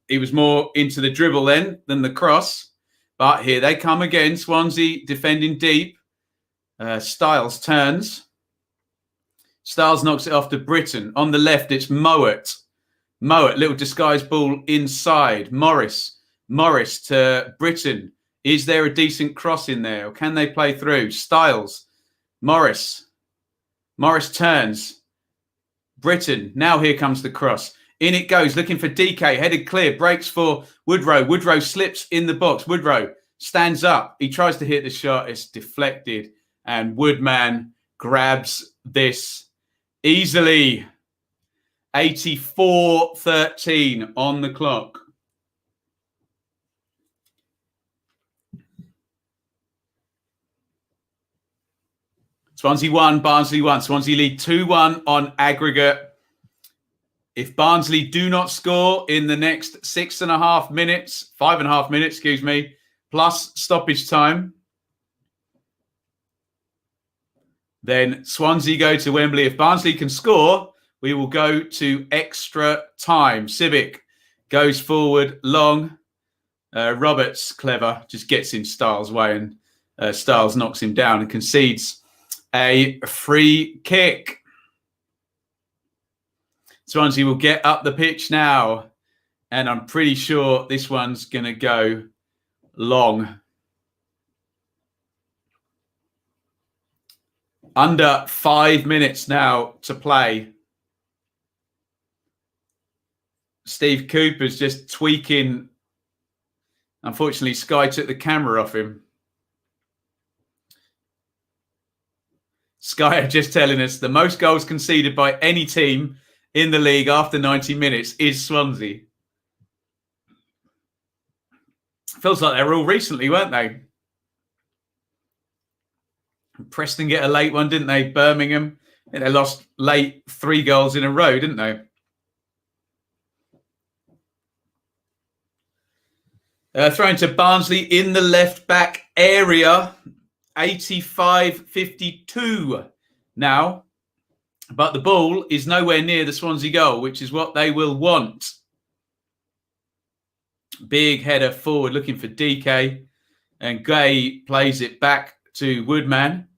He was more into the dribble then than the cross. But here they come again. Swansea defending deep. Styles turns. Styles knocks it off to Britton. On the left, it's Mowat. Mowat, little disguise ball inside. Morris to Britton. Is there a decent cross in there, or can they play through? Styles, Morris turns. Britton, now here comes the cross. In it goes, looking for DK, headed clear, breaks for Woodrow. Woodrow slips in the box. Woodrow stands up. He tries to hit the shot. It's deflected, and Woodman grabs this easily. 84-13 on the clock. Swansea 1, Barnsley 1. Swansea lead 2-1 on aggregate. If Barnsley do not score in the next 5.5 minutes, plus stoppage time, then Swansea go to Wembley. If Barnsley can score, we will go to extra time. Civic goes forward long. Roberts, clever, just gets in Styles' way, and Styles knocks him down and concedes a free kick. Swansea will get up the pitch now, and I'm pretty sure this one's going to go long. Under 5 minutes now to play. Steve Cooper's just tweaking. Unfortunately, Sky took the camera off him. Sky are just telling us the most goals conceded by any team in the league after 90 minutes is Swansea. Feels like they were all recently, weren't they? Preston get a late one, didn't they? Birmingham. I think they lost late 3 goals in a row, didn't they? Thrown to Barnsley in the left-back area. 85-52 now. But the ball is nowhere near the Swansea goal, which is what they will want. Big header forward looking for DK. And Gay plays it back to Woodman.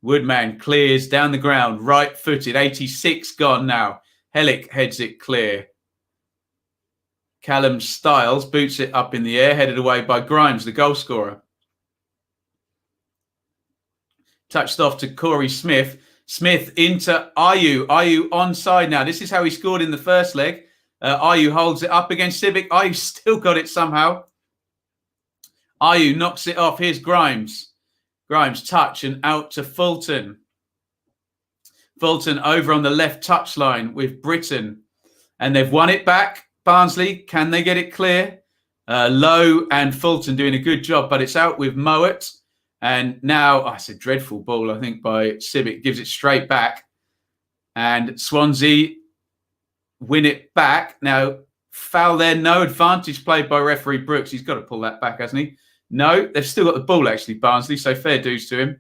Woodman clears down the ground, right-footed. 86 gone now. Hellick heads it clear. Callum Styles boots it up in the air, headed away by Grimes, the goal scorer. Touched off to Corey Smith. Smith into Ayew. Ayew onside now. This is how he scored in the first leg. Ayew holds it up against Civic. Ayew still got it somehow. Ayew knocks it off. Here's Grimes. Grimes touch and out to Fulton. Fulton over on the left touchline with Britton. And they've won it back. Barnsley, can they get it clear? Lowe and Fulton doing a good job, but it's out with Mowat. And now, it's a dreadful ball, I think, by Civic. Gives it straight back. And Swansea win it back. Now, foul there. No advantage played by referee Brooks. He's got to pull that back, hasn't he? No, they've still got the ball, actually, Barnsley. So fair dues to him.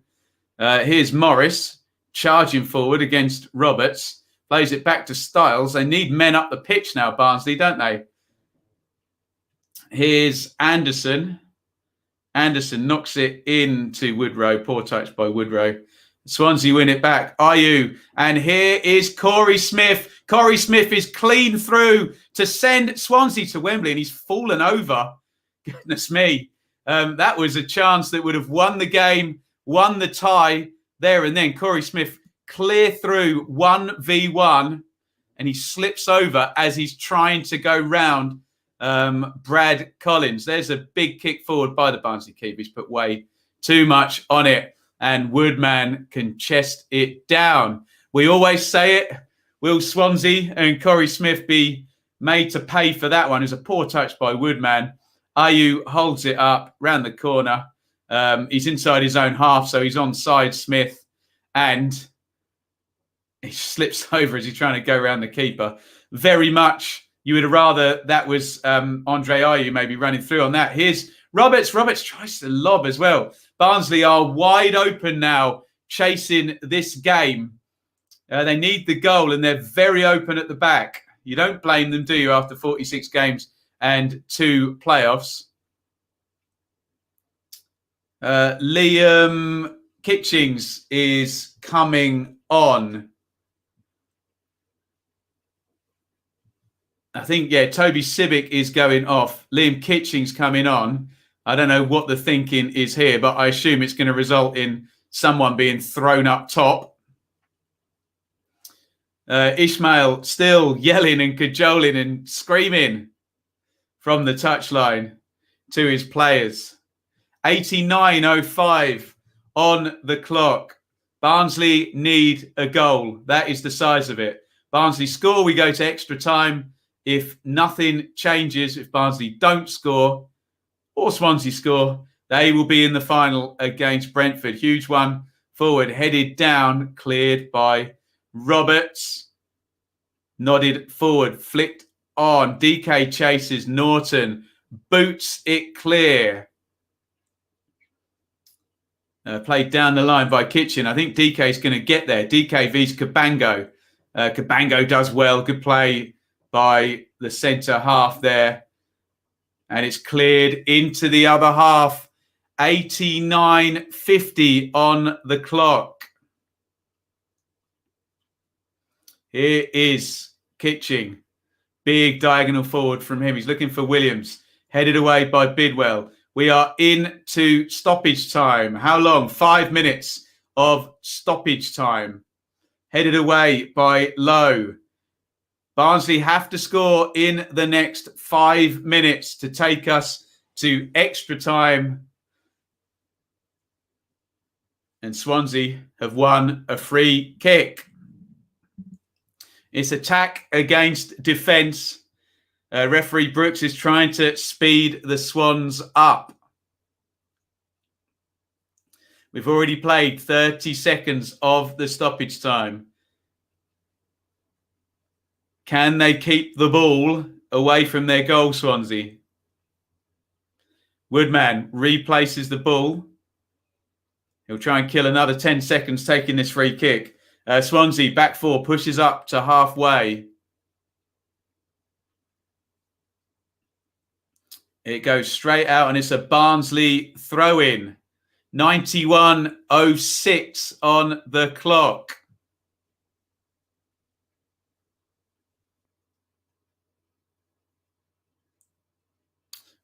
Here's Morris charging forward against Roberts. Plays it back to Styles. They need men up the pitch now, Barnsley, don't they? Here's Anderson. Anderson knocks it into Woodrow. Poor touch by Woodrow. Swansea win it back. Ayew. And here is Corey Smith. Corey Smith is clean through to send Swansea to Wembley, and he's fallen over. Goodness me. That was a chance that would have won the game, won the tie there and then. Corey Smith clear through 1v1, and he slips over as he's trying to go round Brad Collins. There's a big kick forward by the Barnsley keeper. He's put way too much on it, and Woodman can chest it down. We always say it. Will Swansea and Corey Smith be made to pay for that one? It was a poor touch by Woodman. Ayew holds it up round the corner. He's inside his own half, so he's onside Smith, and he slips over as he's trying to go around the keeper. Very much, you would have rather that was Andre Ayew maybe running through on that. Here's Roberts. Roberts tries to lob as well. Barnsley are wide open now, chasing this game. They need the goal, and they're very open at the back. You don't blame them, do you, after 46 games and 2 playoffs? Liam Kitchings is coming on. I think, yeah, Toby Sibic is going off. Liam Kitching's coming on. I don't know what the thinking is here, but I assume it's going to result in someone being thrown up top. Ishmael still yelling and cajoling and screaming from the touchline to his players. 89.05 on the clock. Barnsley need a goal. That is the size of it. Barnsley score, we go to extra time. If nothing changes, if Barnsley don't score or Swansea score, they will be in the final against Brentford. Huge one forward, headed down, cleared by Roberts. Nodded forward, flicked on. DK chases Norton, boots it clear. Played down the line by Kitchen. I think DK is going to get there. DK vs Cabango. Cabango does well. Good play by the centre half there. And it's cleared into the other half. 89.50 on the clock. Here is Kitching. Big diagonal forward from him. He's looking for Williams. Headed away by Bidwell. We are into stoppage time. How long? 5 minutes of stoppage time. Headed away by Lowe. Barnsley have to score in the next 5 minutes to take us to extra time. And Swansea have won a free kick. It's attack against defence. Referee Brooks is trying to speed the Swans up. We've already played 30 seconds of the stoppage time. Can they keep the ball away from their goal, Swansea? Woodman replaces the ball. He'll try and kill another 10 seconds taking this free kick. Swansea, back four, pushes up to halfway. It goes straight out and it's a Barnsley throw-in. 91.06 on the clock.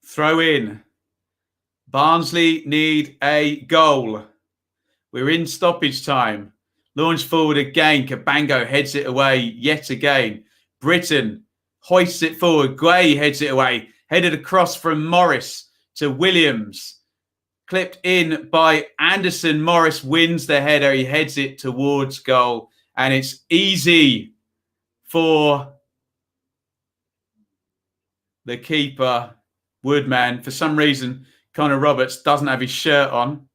Throw in. Barnsley need a goal. We're in stoppage time. Launch forward again. Cabango heads it away yet again. Britton hoists it forward. Guay heads it away. Headed across from Morris to Williams. Clipped in by Anderson. Morris wins the header. He heads it towards goal. And it's easy for the keeper, Woodman. For some reason, Connor Roberts doesn't have his shirt on.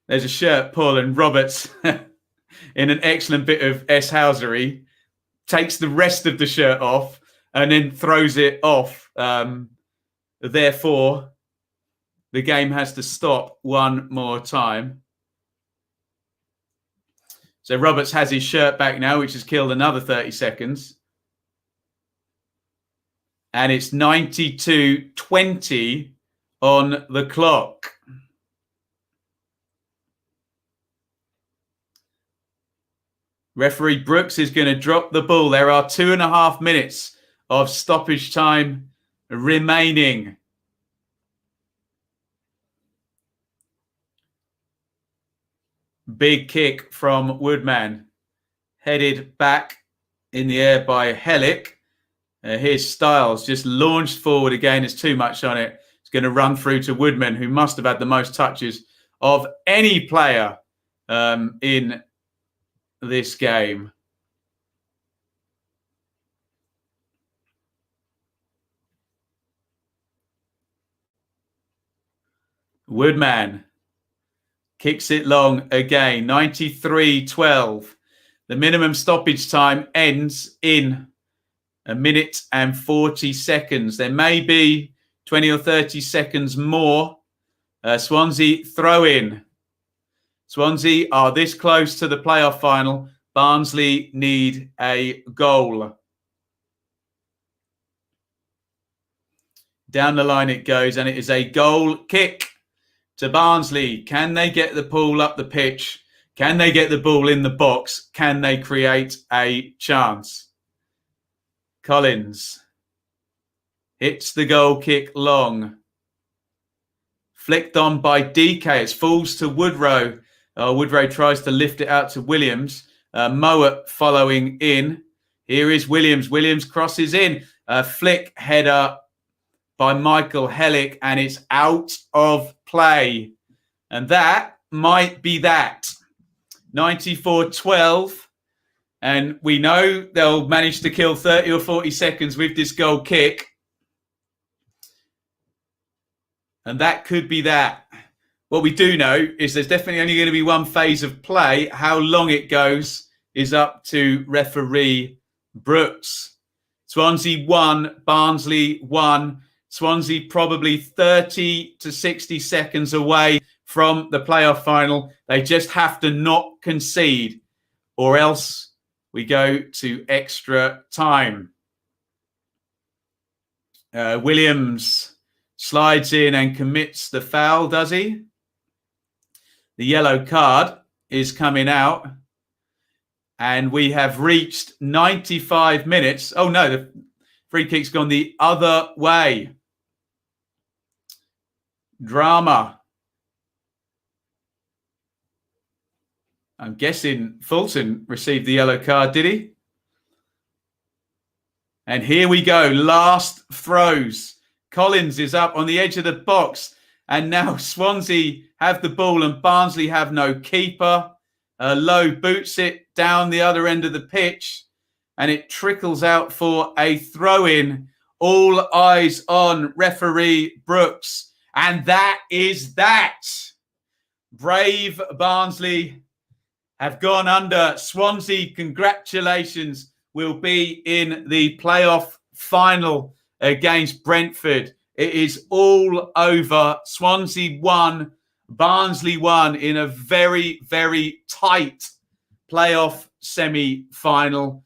There's a shirt pull and Roberts, in an excellent bit of S-housery, takes the rest of the shirt off and then throws it off. Therefore, the game has to stop one more time. So Roberts has his shirt back now, which has killed another 30 seconds. And it's 92.20 on the clock. Referee Brooks is going to drop the ball. There are 2.5 minutes of stoppage time remaining. Big kick from Woodman. Headed back in the air by Hellick. Here's Styles, just launched forward again. There's too much on it. It's going to run through to Woodman, who must have had the most touches of any player in this game. Woodman kicks it long again. 93.12. The minimum stoppage time ends in 1 minute and 40 seconds. There may be 20 or 30 seconds more. Swansea throw in. Swansea are this close to the playoff final. Barnsley need a goal. Down the line it goes, and it is a goal kick to Barnsley. Can they get the ball up the pitch? Can they get the ball in the box? Can they create a chance? Collins hits the goal kick long. Flicked on by DK. It falls to Woodrow. Woodrow tries to lift it out to Williams. Mowat following in. Here is Williams. Williams crosses in. Flick header by Michael Hellick, and it's out of play. And that might be that. 94-12. And we know they'll manage to kill 30 or 40 seconds with this goal kick. And that could be that. What we do know is there's definitely only going to be one phase of play. How long it goes is up to referee Brooks. Swansea 1, Barnsley 1. Swansea probably 30 to 60 seconds away from the playoff final. They just have to not concede, or else we go to extra time. Williams slides in and commits the foul, does he? The yellow card is coming out. And we have reached 95 minutes. Oh, no, the free kick's gone the other way. Drama. I'm guessing Fulton received the yellow card, did he? And here we go. Last throws. Collins is up on the edge of the box. And now Swansea have the ball and Barnsley have no keeper. Lowe boots it down the other end of the pitch. And it trickles out for a throw-in. All eyes on referee Brooks. And that is that. Brave Barnsley have gone under. Swansea, congratulations, will be in the playoff final against Brentford. It is all over. Swansea won, Barnsley won in a very, very tight playoff semi-final.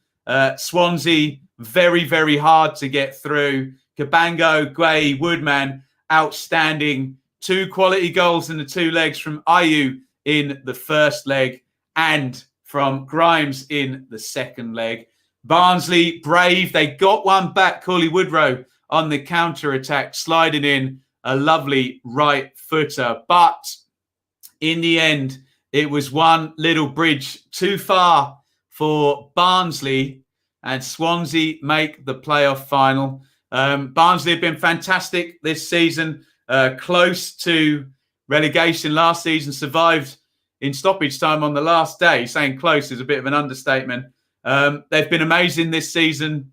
Swansea, very, very hard to get through. Cabango, Guay, Woodman, outstanding. 2 quality goals in the 2 legs from Mayhew in the first leg and from Grimes in the second leg. Barnsley, brave. They got one back, Coyle Woodrow, on the counter-attack, sliding in a lovely right footer. But in the end, it was one little bridge too far for Barnsley, and Swansea make the playoff final. Barnsley have been fantastic this season, close to relegation last season, survived in stoppage time on the last day. Saying close is a bit of an understatement. They've been amazing this season.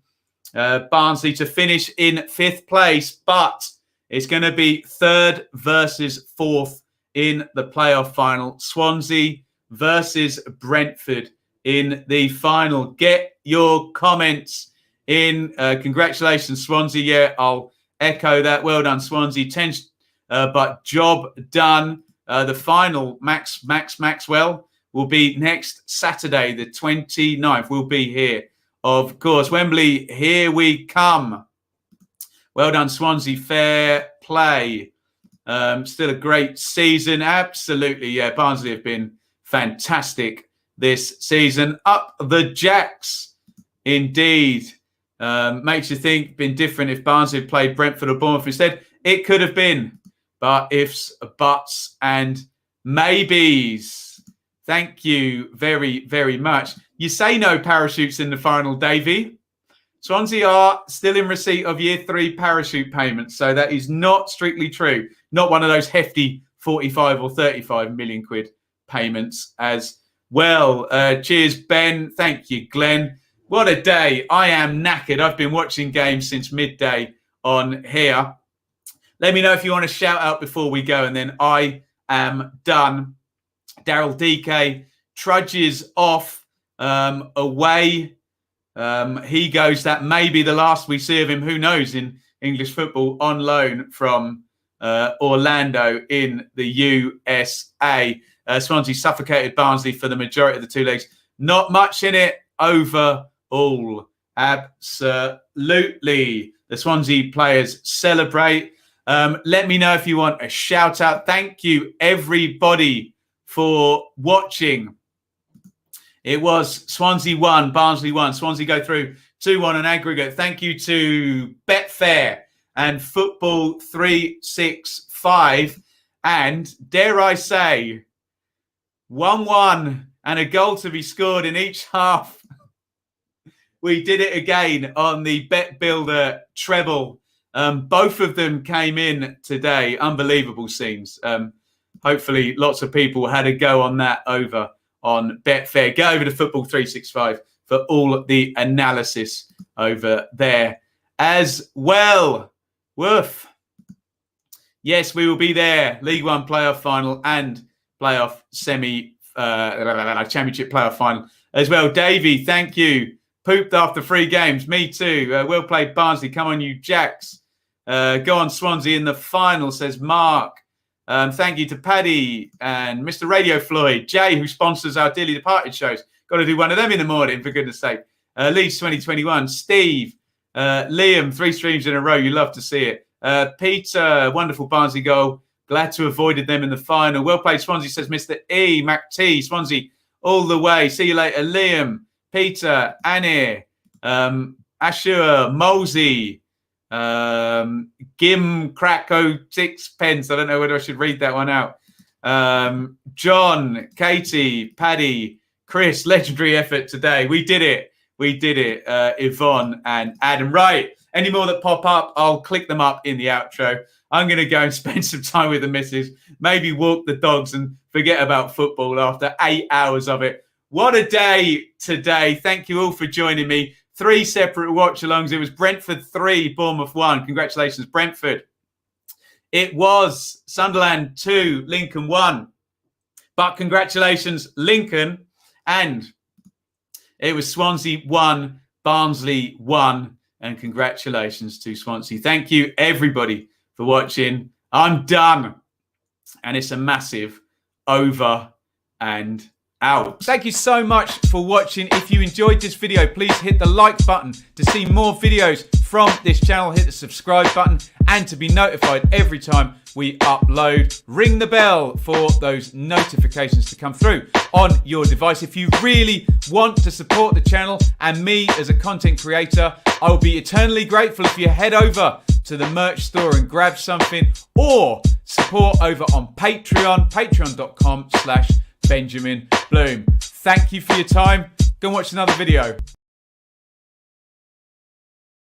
Barnsley to finish in 5th place, but it's going to be 3rd versus 4th in the playoff final. Swansea versus Brentford in the final. Get your comments in. Congratulations, Swansea. Yeah, I'll echo that. Well done, Swansea. 10, but job done. The final, Maxwell, will be next Saturday, the 29th. We'll be here, of course. Wembley, here we come. Well done, Swansea. Fair play. Still a great season. Absolutely, yeah. Barnsley have been fantastic this season. Up the Jacks, indeed. Makes you think, been different if Barnsley had played Brentford or Bournemouth instead. It could have been, but ifs, buts, and maybes. Thank you very, very much. You say no parachutes in the final, Davey. Swansea are still in receipt of year 3 parachute payments, so that is not strictly true. Not one of those hefty 45 or 35 million quid payments as well. Cheers, Ben. Thank you, Glenn. What a day. I am knackered. I've been watching games since midday on here. Let me know if you want to shout out before we go, and then I am done. Daryl DK trudges off away. He goes. That may be the last we see of him. Who knows? In English football, on loan from Orlando in the USA. Swansea suffocated Barnsley for the majority of the 2 legs. Not much in it overall. Absolutely. The Swansea players celebrate. Let me know if you want a shout out. Thank you, everybody, for watching. It was Swansea 1, Barnsley 1. Swansea go through 2-1 on aggregate. Thank you to Betfair and Football 365. And dare I say, 1-1 and a goal to be scored in each half. We did it again on the Bet Builder treble. Both of them came in today. Unbelievable scenes. Hopefully, lots of people had a go on that over on Betfair. Go over to Football 365 for all the analysis over there as well. Woof. Yes, we will be there. League One playoff final and playoff championship playoff final as well. Davey, thank you. Pooped after 3 games. Me too. Well played, Barnsley. Come on, you Jacks. Go on, Swansea in the final, says Mark. Thank you to Paddy and Mr. Radio Floyd. Jay, who sponsors our Dearly Departed shows. Got to do one of them in the morning, for goodness sake. Leeds 2021. Steve. Liam, 3 streams in a row. You love to see it. Peter, wonderful Barnsley goal. Glad to have avoided them in the final. Well played, Swansea, says Mr. E. Mac T. Swansea all the way. See you later, Liam. Peter, Anir, Ashur, Mosey, Gim Cracko Sixpence. I don't know whether I should read that one out. John, Katie, Paddy, Chris, legendary effort today. We did it. Yvonne and Adam. Right. Any more that pop up, I'll click them up in the outro. I'm going to go and spend some time with the missus, maybe walk the dogs and forget about football after 8 hours of it. What a day today. Thank you all for joining me. 3 separate watch-alongs. It was Brentford 3, Bournemouth 1. Congratulations, Brentford. It was Sunderland 2, Lincoln 1. But congratulations, Lincoln. And it was Swansea 1, Barnsley 1. And congratulations to Swansea. Thank you, everybody, for watching. I'm done. And it's a massive over and out. Thank you so much for watching. If you enjoyed this video, please hit the like button to see more videos from this channel. Hit the subscribe button and to be notified every time we upload. Ring the bell for those notifications to come through on your device. If you really want to support the channel and me as a content creator, I will be eternally grateful if you head over to the merch store and grab something, or support over on Patreon, patreon.com/Benjamin Bloom. Thank you for your time. Go and watch another video.